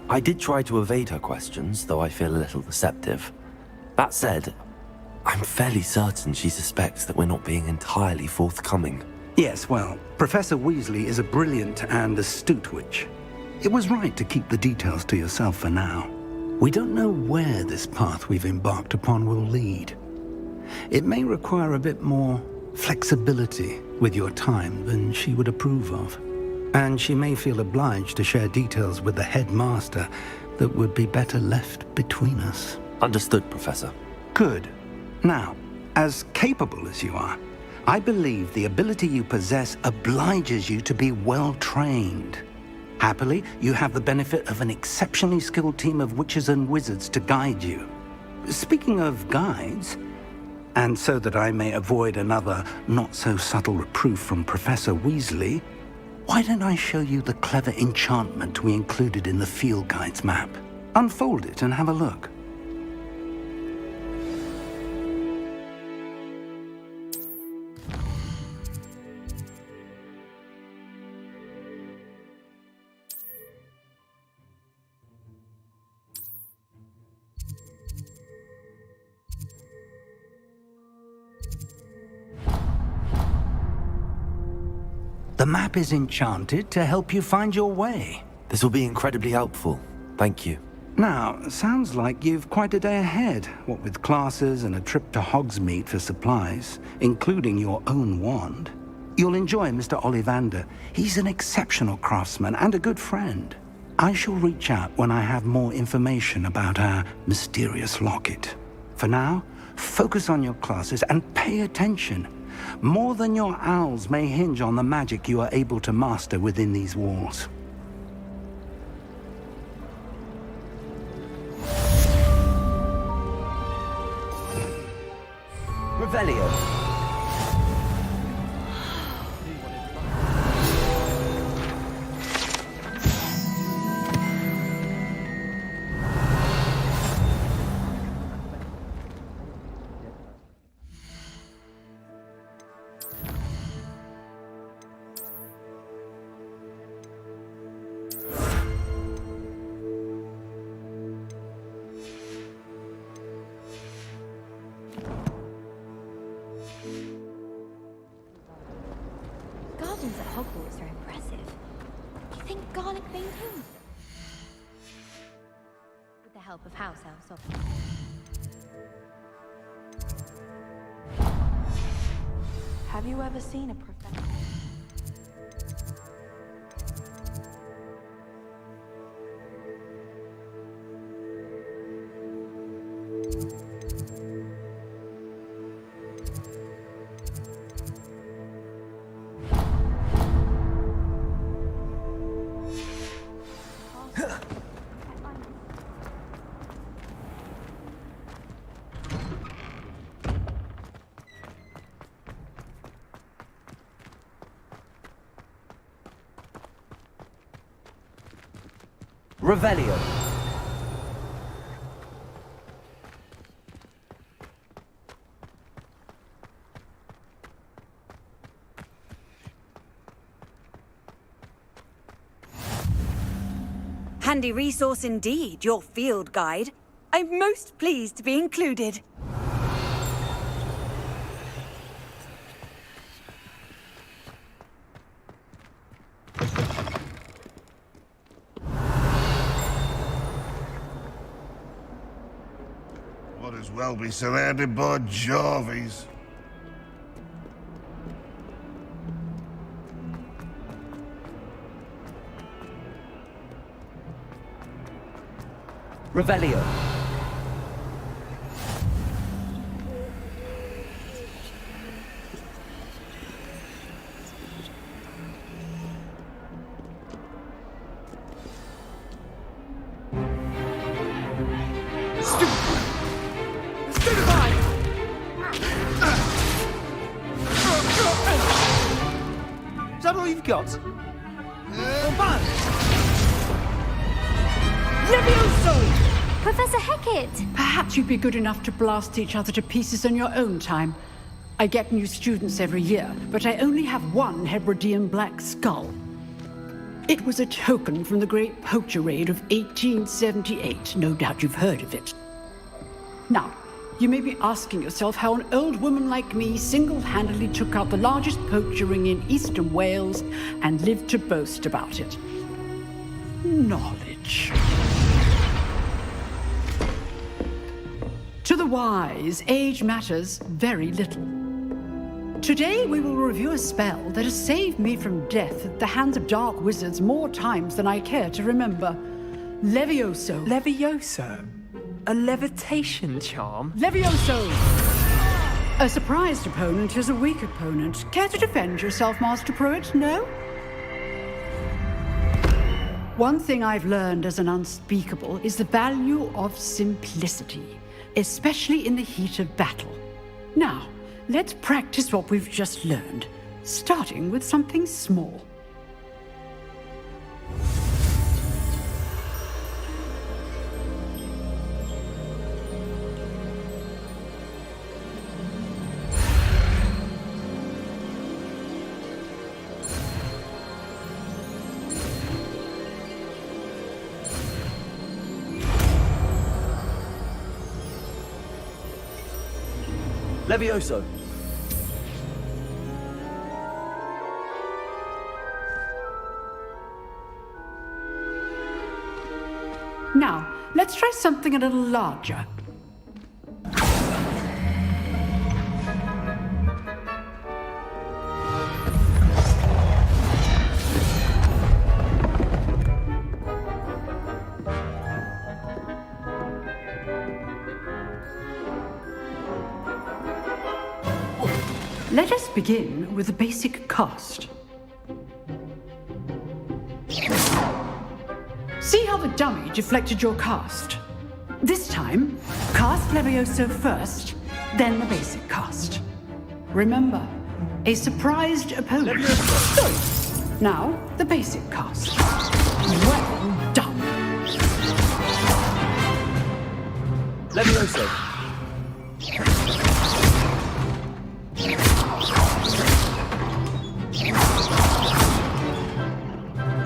I did try to evade her questions, though I feel a little deceptive. That said, I'm fairly certain she suspects that we're not being entirely forthcoming. Yes, well, Professor Weasley is a brilliant and astute witch. It was right to keep the details to yourself for now. We don't know where this path we've embarked upon will lead. It may require a bit more flexibility with your time than she would approve of. And she may feel obliged to share details with the headmaster that would be better left between us. Understood, Professor. Good. Now, as capable as you are, I believe the ability you possess obliges you to be well trained. Happily, you have the benefit of an exceptionally skilled team of witches and wizards to guide you. Speaking of guides, and so that I may avoid another not-so-subtle reproof from Professor Weasley, why don't I show you the clever enchantment we included in the field guide's map? Unfold it and have a look. The map is enchanted to help you find your way. This will be incredibly helpful. Thank you. Now, sounds like you've quite a day ahead, what with classes and a trip to Hogsmeade for supplies, including your own wand. You'll enjoy Mr. Ollivander. He's an exceptional craftsman and a good friend. I shall reach out when I have more information about our mysterious locket. For now, focus on your classes and pay attention. More than your owls may hinge on the magic you are able to master within these walls. Revelio. Gardens at Hogwarts are impressive. Do you think garlic bean kills them? With the help of house elves, obviously. Have you ever seen a professor? Revelio. Handy resource indeed, your field guide. I'm most pleased to be included. Might as well be surrounded by Jarvies. Revelio. Is that all you've got? Levioso! Professor Hecat! Perhaps you'd be good enough to blast each other to pieces on your own time. I get new students every year, but I only have one Hebridean black skull. It was a token from the Great Poacher Raid of 1878. No doubt you've heard of it. Now, you may be asking yourself how an old woman like me single-handedly took out the largest poacher ring in eastern Wales and lived to boast about it. Knowledge. To the wise, age matters very little. Today we will review a spell that has saved me from death at the hands of dark wizards more times than I care to remember. Levioso. Levioso? A levitation charm? Levioso! A surprised opponent is a weak opponent. Care to defend yourself, Master Pruitt? No? One thing I've learned as an unspeakable is the value of simplicity, especially in the heat of battle. Now, let's practice what we've just learned, starting with something small. Levioso. Now, let's try something a little larger. Let us begin with the basic cast. See how the dummy deflected your cast? This time, cast Levioso first, then the basic cast. Remember, a surprised opponent. Good. Now, the basic cast. Well done. Levioso.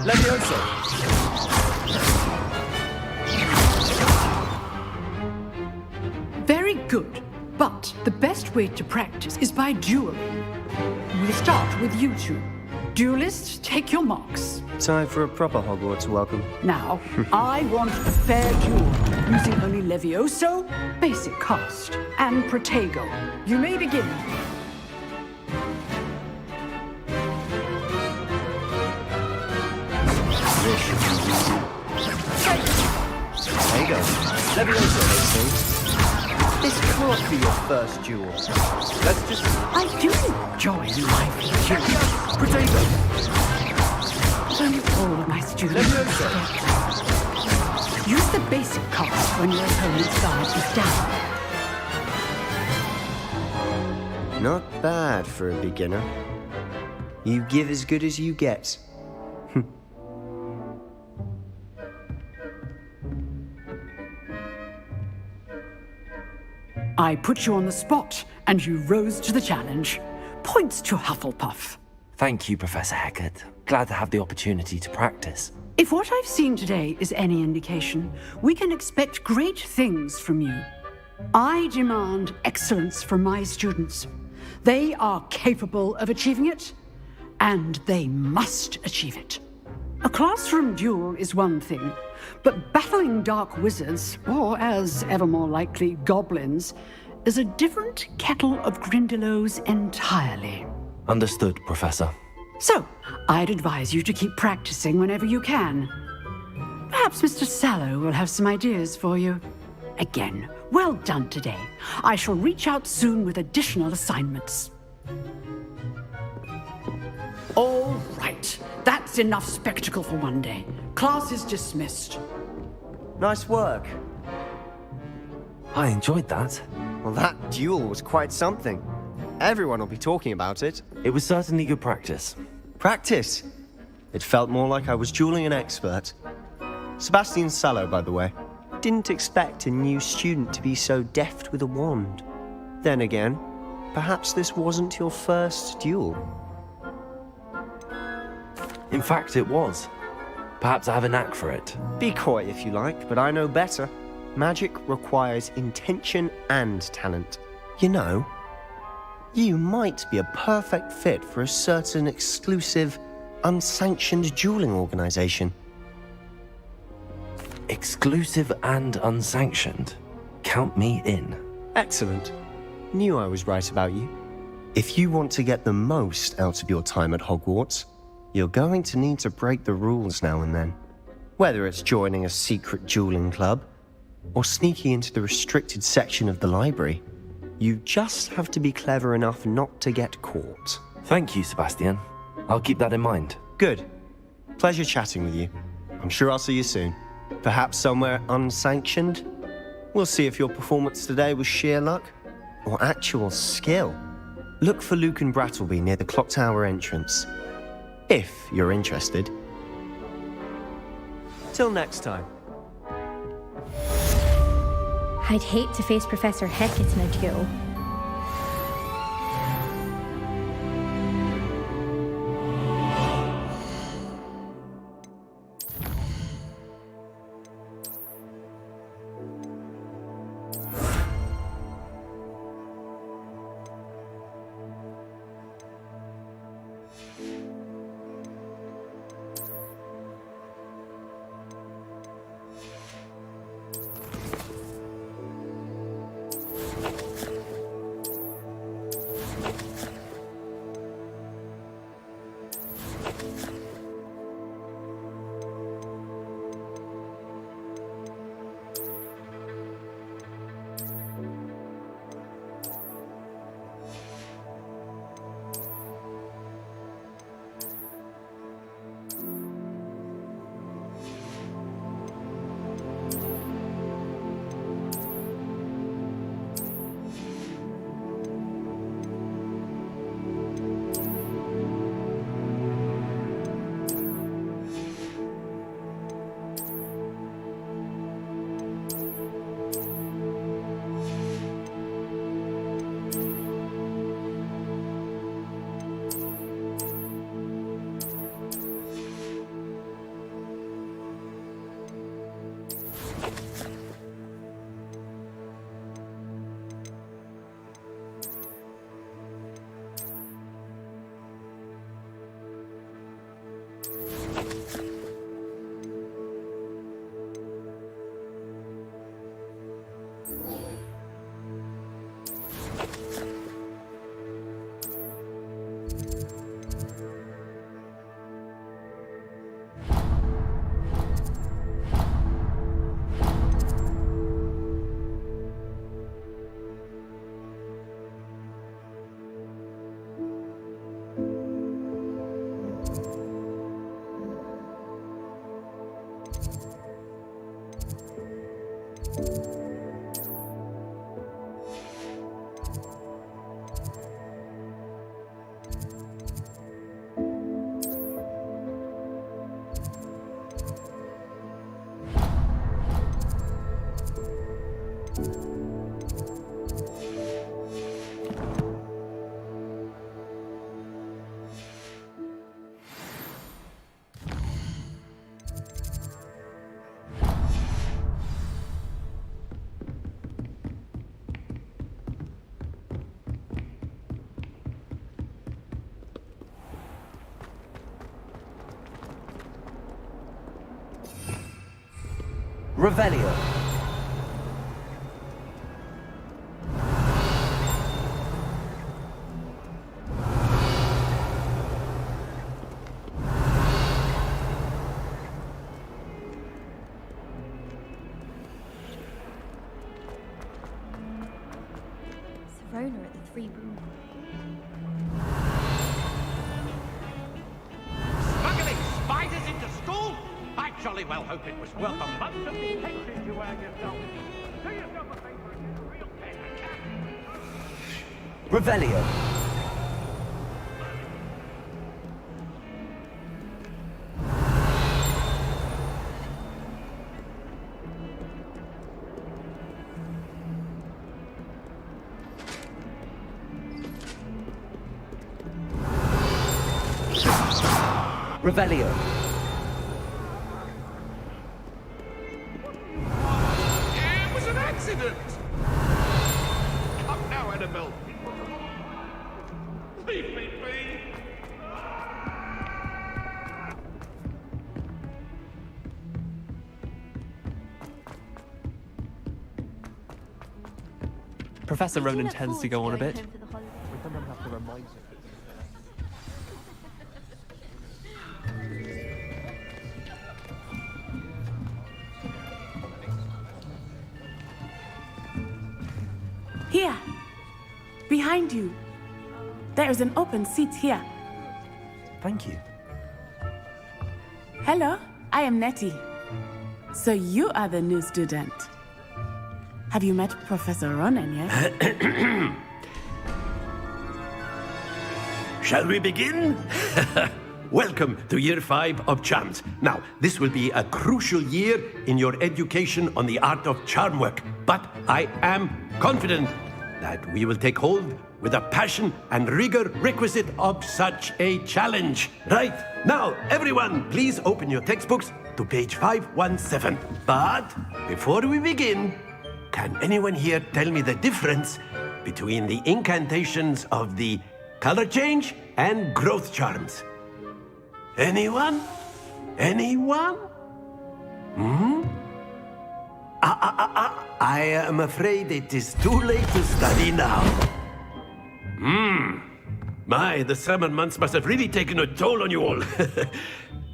Levioso. Very good, but the best way to practice is by dueling. We'll start with you two. Duelists, take your marks. Time for a proper Hogwarts welcome. Now, I want a fair duel, using only Levioso, basic cast, and Protego. You may begin. This should be easy. There you go. Levioso, Hastings. This can't be your first duel. Let's just... I do enjoy life duels. Protego. Don't all of my students forget. Use the basic cast when your opponent's guard is down. Not bad for a beginner. You give as good as you get. I put you on the spot, and you rose to the challenge. Points to Hufflepuff. Thank you, Professor Hecat. Glad to have the opportunity to practice. If what I've seen today is any indication, we can expect great things from you. I demand excellence from my students. They are capable of achieving it, and they must achieve it. A classroom duel is one thing, but battling dark wizards, or as ever more likely, goblins, is a different kettle of Grindylows entirely. Understood, Professor. So, I'd advise you to keep practicing whenever you can. Perhaps Mr. Sallow will have some ideas for you. Again, well done today. I shall reach out soon with additional assignments. All right. That's enough spectacle for one day. Class is dismissed. Nice work. I enjoyed that. Well, that duel was quite something. Everyone will be talking about it. It was certainly good practice. Practice? It felt more like I was dueling an expert. Sebastian Sallow, by the way. Didn't expect a new student to be so deft with a wand. Then again, perhaps this wasn't your first duel. In fact, it was. Perhaps I have a knack for it. Be coy if you like, but I know better. Magic requires intention and talent. You know, you might be a perfect fit for a certain exclusive, unsanctioned dueling organization. Exclusive and unsanctioned? Count me in. Excellent. Knew I was right about you. If you want to get the most out of your time at Hogwarts, you're going to need to break the rules now and then. Whether it's joining a secret dueling club, or sneaking into the restricted section of the library. You just have to be clever enough not to get caught. Thank you, Sebastian. I'll keep that in mind. Good. Pleasure chatting with you. I'm sure I'll see you soon. Perhaps somewhere unsanctioned? We'll see if your performance today was sheer luck or actual skill. Look for Luke and Brattleby near the clock tower entrance, if you're interested. Till next time. I'd hate to face Professor Hecat in a duel. Revelio. Serona at the Three Room. Smuggling spiders into school? I jolly well hope it was worth a month of detention you earned yourself. Do yourself a favor and get a real pen and Revelio. Revelio. It was an accident! Come now, Annabelle. Leave me be! Professor Ronan tends to go on a bit. We sometimes have to remind him. Here, Behind you. There is an open seat here. Thank you. Hello, I am Nettie. So you are the new student. Have you met Professor Ronan yet? Shall we begin? Welcome to Year 5 of Charms. Now, this will be a crucial year in your education on the art of charm work. But I am confident that we will take hold with the passion and rigor requisite of such a challenge. Right, now, everyone, please open your textbooks to page 517. But before we begin, can anyone here tell me the difference between the incantations of the color change and growth charms? Anyone? Anyone? I am afraid it is too late to study now. My, the summer months must have really taken a toll on you all.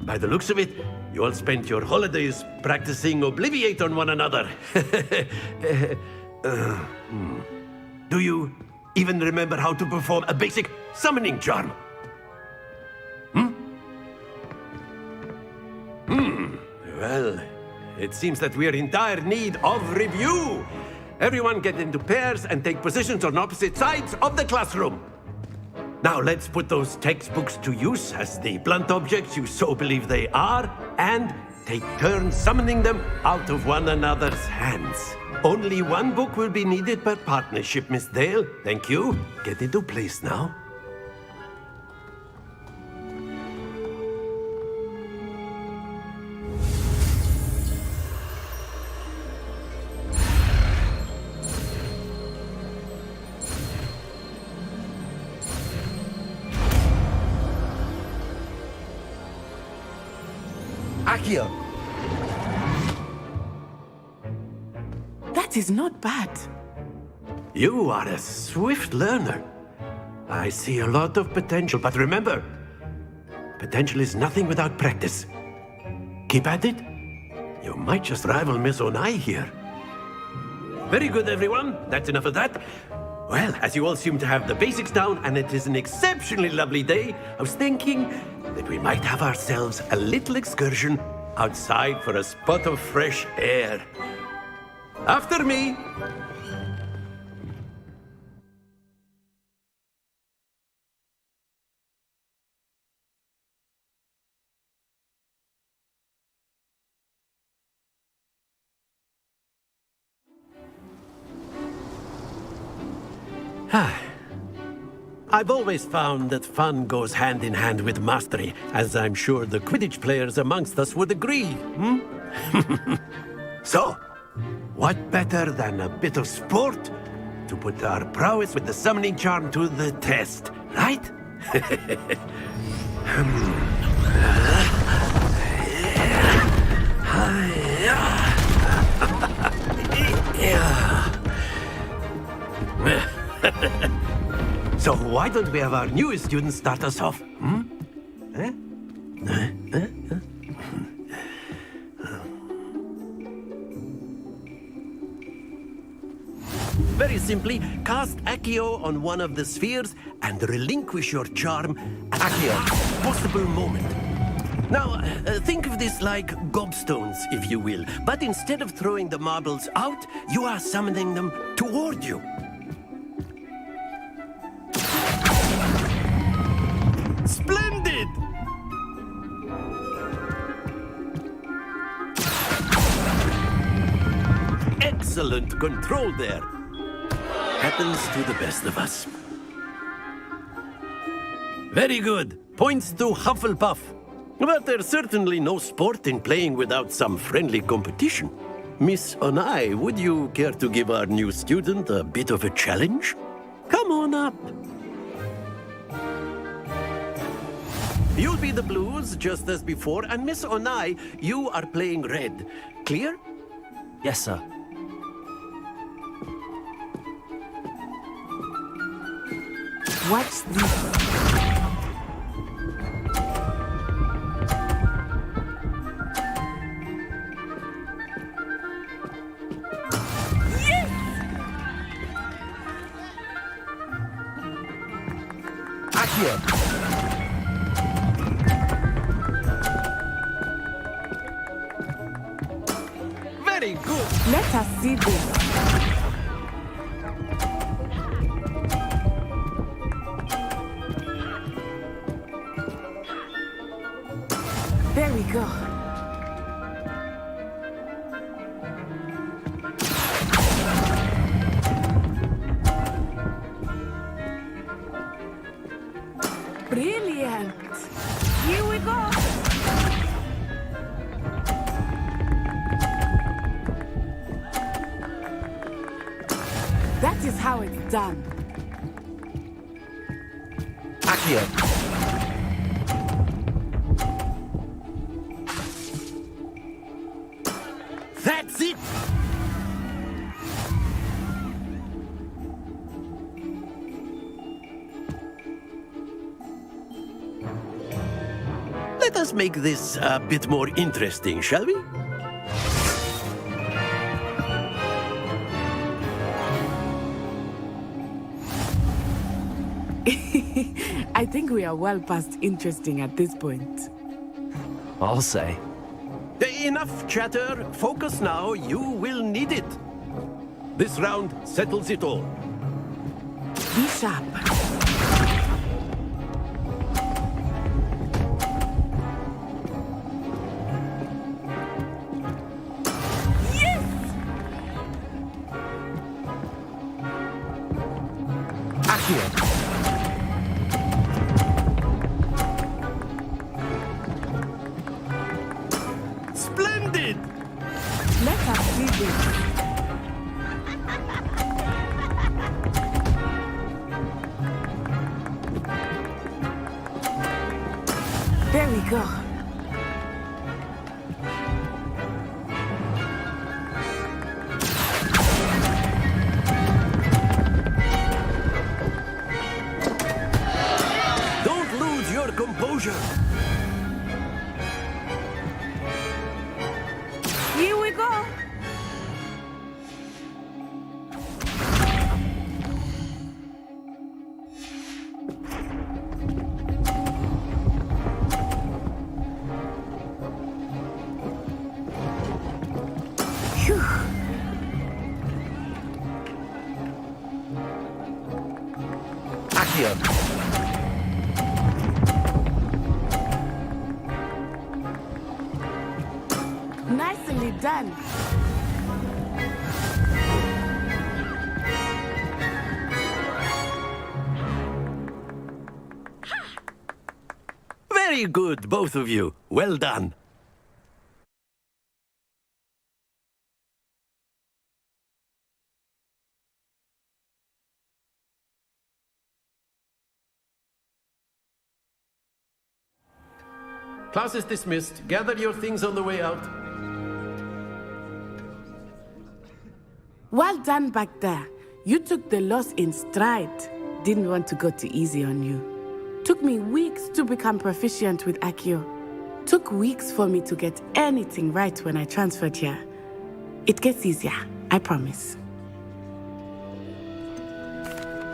By the looks of it, you all spent your holidays practicing Obliviate on one another. Do you even remember how to perform a basic summoning charm? Well, it seems that we are in dire need of review. Everyone get into pairs and take positions on opposite sides of the classroom. Now let's put those textbooks to use as the blunt objects you so believe they are, and take turns summoning them out of one another's hands. Only one book will be needed per partnership, Miss Dale. Thank you. Get into place now. Accio. That is not bad. You are a swift learner. I see a lot of potential, but remember, potential is nothing without practice. Keep at it. You might just rival Miss Onai here. Very good, everyone. That's enough of that. Well, as you all seem to have the basics down, and it is an exceptionally lovely day, I was thinking that we might have ourselves a little excursion outside for a spot of fresh air. After me. I've always found that fun goes hand in hand with mastery, as I'm sure the Quidditch players amongst us would agree. So, what better than a bit of sport to put our prowess with the summoning charm to the test, right? So why don't we have our newest student start us off? Very simply, cast Accio on one of the spheres and relinquish your charm at Accio possible moment. Now, think of this like gobstones, if you will, but instead of throwing the marbles out, you are summoning them toward you. Splendid! Excellent control there. Happens to the best of us. Very good. Points to Hufflepuff. But there's certainly no sport in playing without some friendly competition. Miss Onai, would you care to give our new student a bit of a challenge? Come on up. You'll be the blues, just as before, and Miss Onai, you are playing red. Clear? Yes, sir. What's this? Accio. Very good. Let us see this. There we go. Brilliant. Here we go. That is how it's done. Accio. That's it! Let us make this a bit more interesting, shall we? I think we are well past interesting at this point. I'll say. Enough chatter. Focus now. You will need it. This round settles it all. Be sharp. Yes! Accio. Splendid! Let us see this. There we go. Don't lose your composure. Here we go. Phew. Accio. Nicely done. Very good, both of you. Well done. Class is dismissed. Gather your things on the way out. Well done back there. You took the loss in stride. Didn't want to go too easy on you. Took me weeks to become proficient with Accio. Took weeks for me to get anything right when I transferred here. It gets easier, I promise.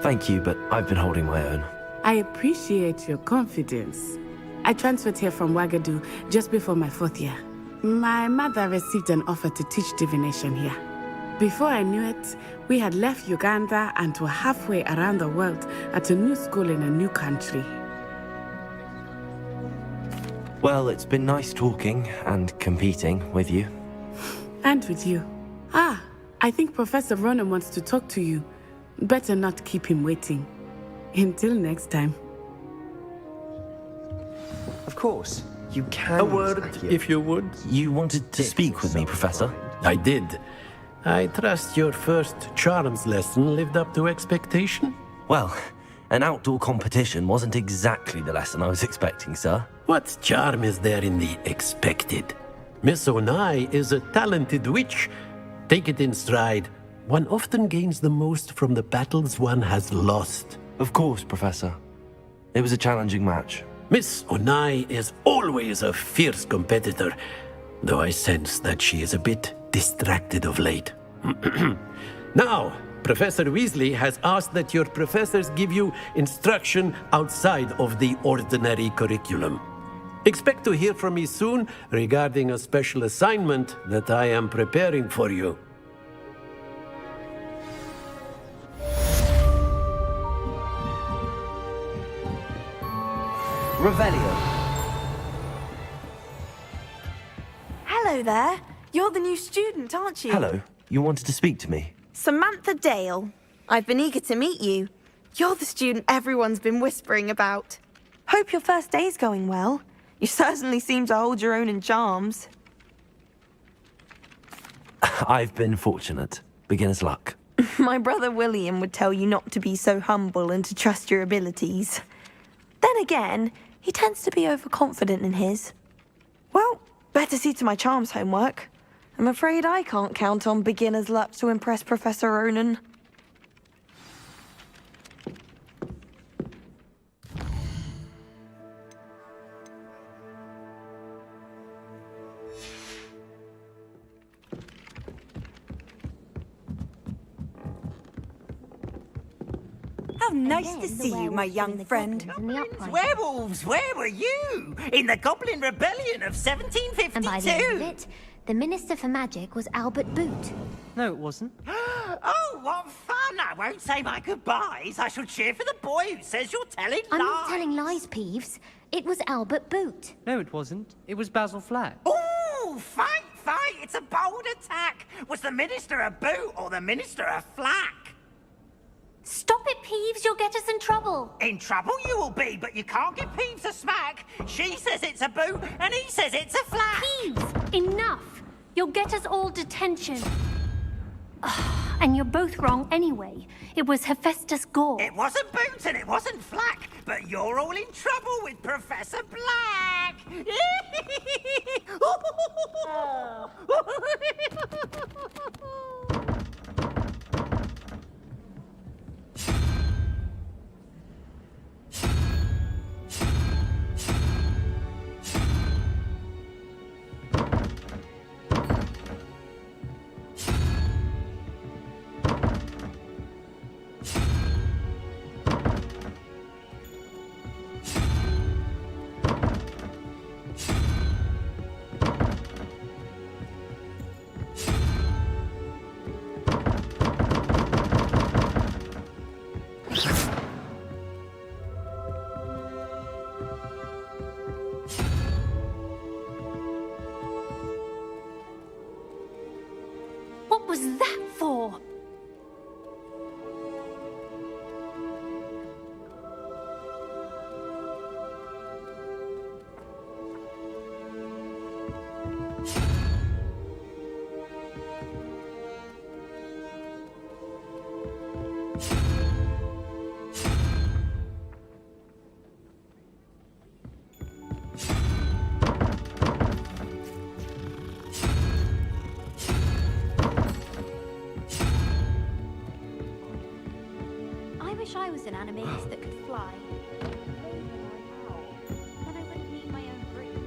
Thank you, but I've been holding my own. I appreciate your confidence. I transferred here from Ouagadougou just before my 4th year. My mother received an offer to teach divination here. Before I knew it, we had left Uganda and were halfway around the world at a new school in a new country. Well, it's been nice talking and competing with you. And with you. Ah, I think Professor Ronan wants to talk to you. Better not keep him waiting. Until next time. Of course, you can. A word, if you would. You wanted to speak with me, Professor? I did. I trust your first charms lesson lived up to expectation? Well, an outdoor competition wasn't exactly the lesson I was expecting, sir. What charm is there in the expected? Miss Onai is a talented witch. Take it in stride. One often gains the most from the battles one has lost. Of course, Professor. It was a challenging match. Miss Onai is always a fierce competitor, though I sense that she is a bit distracted of late. Now, Professor Weasley has asked that your professors give you instruction outside of the ordinary curriculum. Expect to hear from me soon regarding a special assignment that I am preparing for you. Revelio. Hello there. You're the new student, aren't you? Hello. You wanted to speak to me? Samantha Dale. I've been eager to meet you. You're the student everyone's been whispering about. Hope your first day's going well. You certainly seem to hold your own in charms. I've been fortunate. Beginner's luck. My brother William would tell you not to be so humble and to trust your abilities. Then again, he tends to be overconfident in his. Well, better see to my charms homework. I'm afraid I can't count on beginner's luck to impress Professor Ronan. How nice to see you, my young friend. Werewolves, where were you? In the Goblin Rebellion of 1752. And by the end of it, the Minister for Magic was Albert Boot. No, it wasn't. Oh, what fun! I won't say my goodbyes. I shall cheer for the boy who says you're telling I'm lies. not telling lies, Peeves. It was Albert Boot. No, it wasn't. It was Basil Flack. Ooh, fight, fight! It's a bold attack. Was the Minister a boot or the Minister a flack? Stop it, Peeves. You'll get us in trouble. In trouble you will be, but you can't give Peeves a smack. She says it's a boot, and he says it's a flack. Peeves, enough. You'll get us all detention. And you're both wrong anyway. It was Hephaestus Gore. It wasn't boot and it wasn't flack, but you're all in trouble with Professor Black. What was that for? I wish I was an animagus that could fly. Then I wouldn't need my own broom.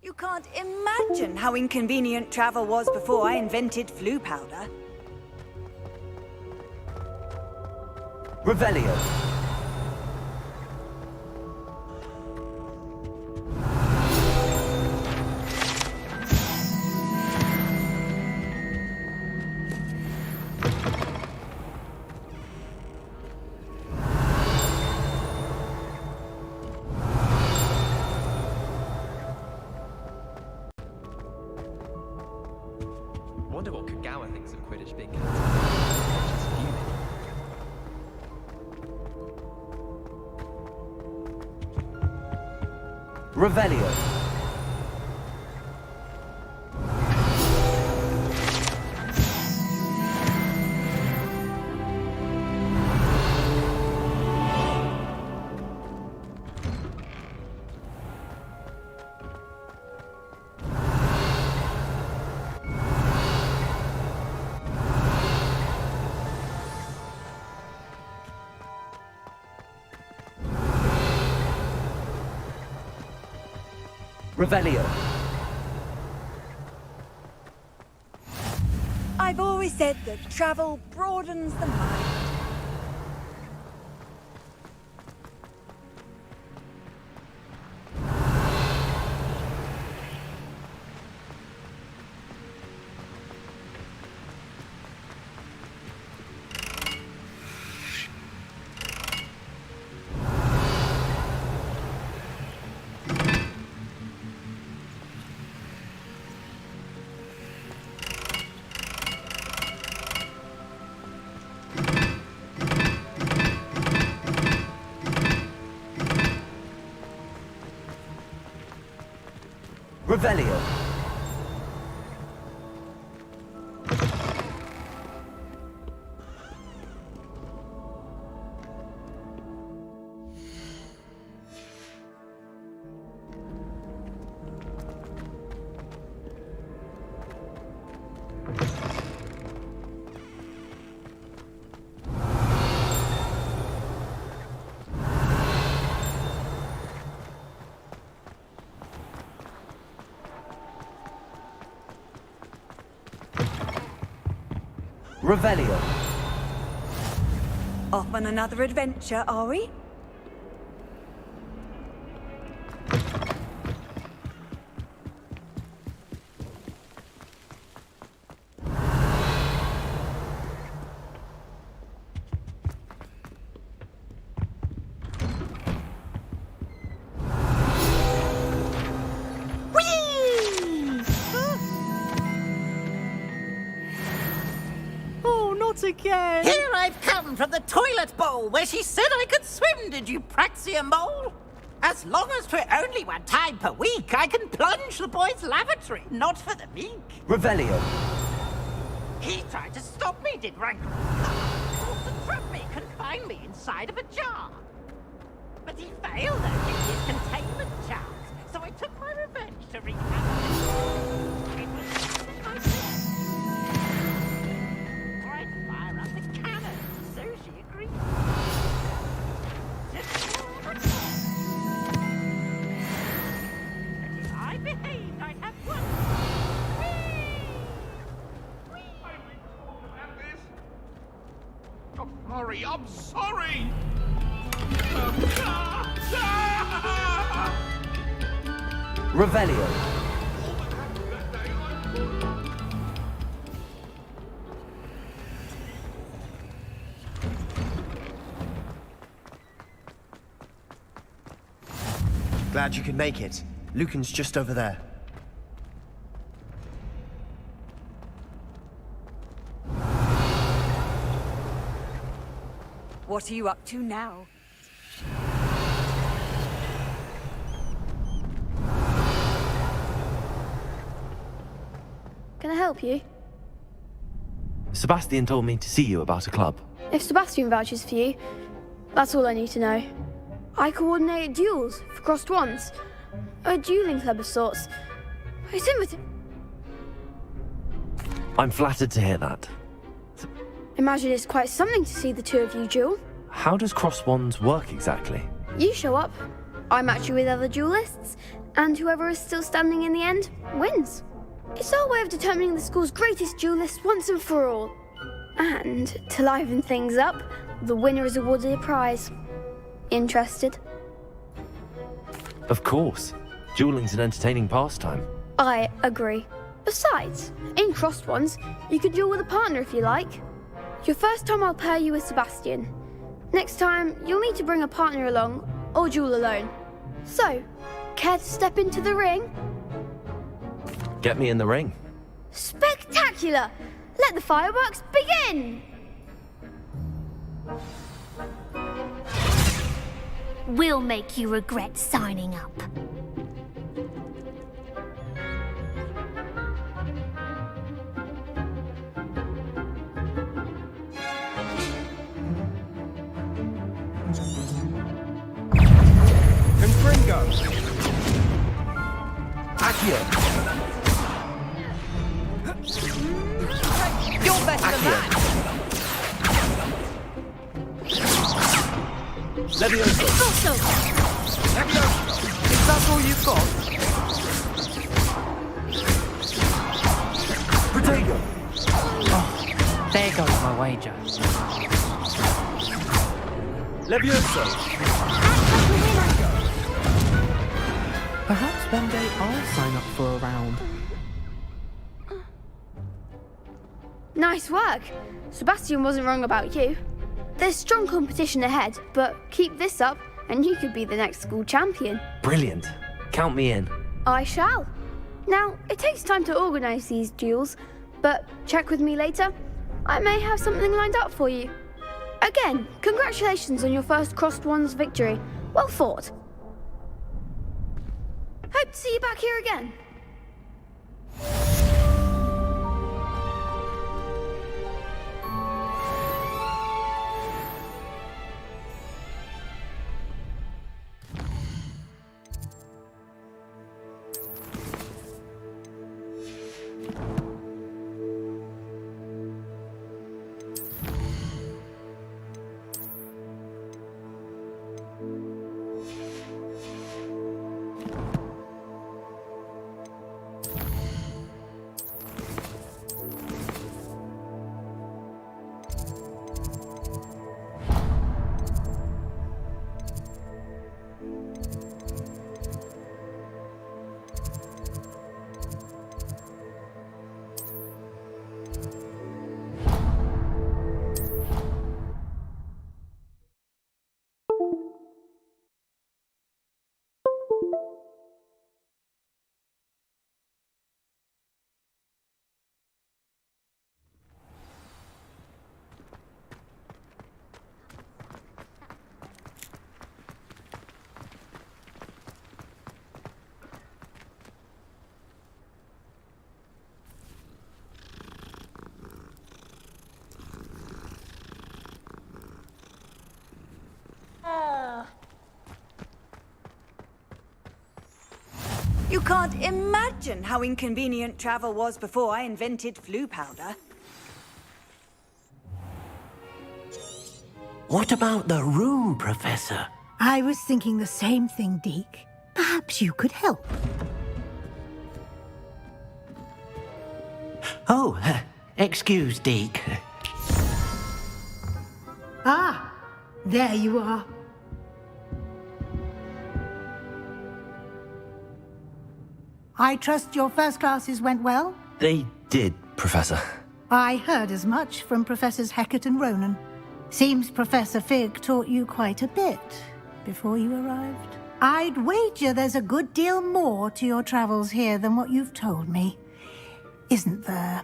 You can't imagine how inconvenient travel was before I invented flu powder. Revelio. Revelio. Revelio. I've always said that travel broadens the mind. Revelio. Revelio. Off on another adventure, are we? Again. Here I've come from the toilet bowl where she said I could swim, did you praxia mole? As long as 'twere only one time per week, I can plunge the boy's lavatory, not for the meek. Revelio. He tried to stop me, did Rankle. Thought to trap me, confine me inside of a jar. But he failed at his containment charms, so I took my revenge to wreak havoc. It was my tried to fire up the cannon, so she agreed. But if I behaved, I'd have won. Oh, sorry, I'm sorry! Revelio. Glad you could make it. Lucan's just over there. What are you up to now? Can I help you? Sebastian told me to see you about a club. If Sebastian vouches for you, that's all I need to know. I coordinate duels for crossed wands. A dueling club of sorts. It's in with... I'm flattered to hear that. Imagine it's quite something to see the two of you duel. How does cross wands work exactly? You show up, I match you with other duelists, and whoever is still standing in the end wins. It's our way of determining the school's greatest duelist once and for all. And, to liven things up, the winner is awarded a prize. Interested? Of course. Dueling's an entertaining pastime. I agree. Besides, in crossed ones, you could duel with a partner if you like. Your first time I'll pair you with Sebastian. Next time, you'll need to bring a partner along, or duel alone. So, care to step into the ring? Get me in the ring. Spectacular! Let the fireworks begin! We'll make you regret signing up. Accio. You're better than that. Levioso. Levioso. Is that all you've got? Protego. Oh, there goes my wager. Levioso. Perhaps one day I'll sign up for a round. Nice work. Sebastian wasn't wrong about you. There's strong competition ahead, but keep this up and you could be the next school champion. Brilliant. Count me in. I shall. Now, it takes time to organise these duels, but check with me later. I may have something lined up for you. Again, congratulations on your first Crossed Wands victory. Well fought. Hope to see you back here again. You can't imagine how inconvenient travel was before I invented flu powder. What about the room, Professor? I was thinking the same thing, Deke. Perhaps you could help. Oh, excuse, Deke. Ah, there you are. I trust your first classes went well? They did, Professor. I heard as much from Professors Hecat and Ronan. Seems Professor Fig taught you quite a bit before you arrived. I'd wager there's a good deal more to your travels here than what you've told me. Isn't there?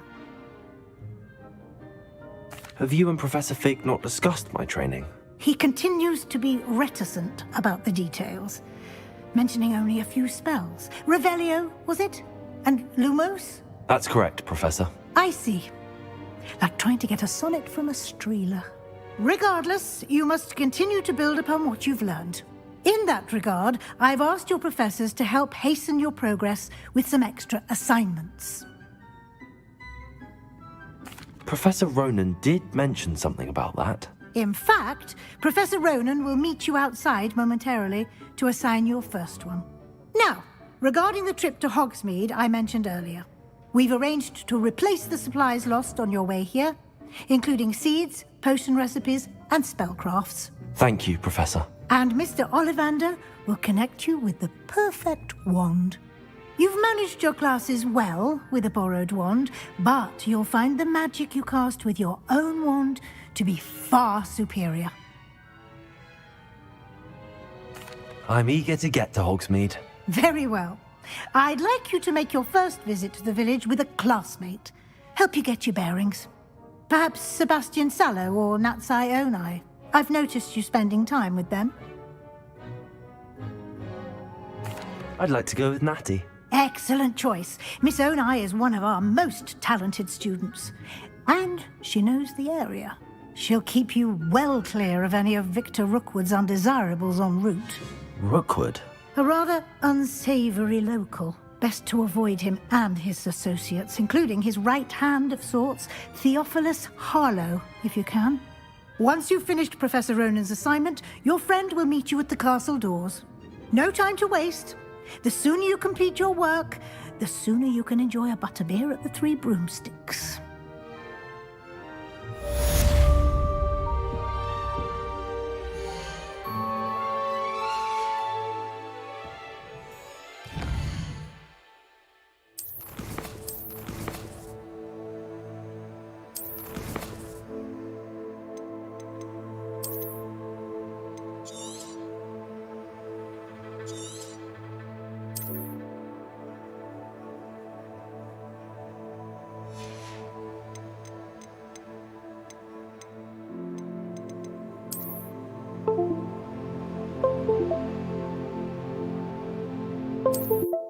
Have you and Professor Fig not discussed my training? He continues to be reticent about the details, mentioning only a few spells. Revelio, was it? And Lumos? That's correct, Professor. I see. Like trying to get a sonnet from a streeler. Regardless, you must continue to build upon what you've learned. In that regard, I've asked your professors to help hasten your progress with some extra assignments. Professor Ronan did mention something about that. In fact, Professor Ronan will meet you outside momentarily to assign your first one. Now, regarding the trip to Hogsmeade I mentioned earlier, we've arranged to replace the supplies lost on your way here, including seeds, potion recipes, and spellcrafts. Thank you, Professor. And Mr. Ollivander will connect you with the perfect wand. You've managed your classes well with a borrowed wand, but you'll find the magic you cast with your own wand to be far superior. I'm eager to get to Hogsmeade. Very well. I'd like you to make your first visit to the village with a classmate. Help you get your bearings. Perhaps Sebastian Sallow or Natsai Onai. I've noticed you spending time with them. I'd like to go with Natty. Excellent choice. Miss Onai is one of our most talented students. And she knows the area. She'll keep you well clear of any of Victor Rookwood's undesirables en route. Rookwood? A rather unsavory local. Best to avoid him and his associates, including his right hand of sorts, Theophilus Harlow, if you can. Once you've finished Professor Ronan's assignment, your friend will meet you at the castle doors. No time to waste. The sooner you complete your work, the sooner you can enjoy a butterbeer at the Three Broomsticks. Thank you.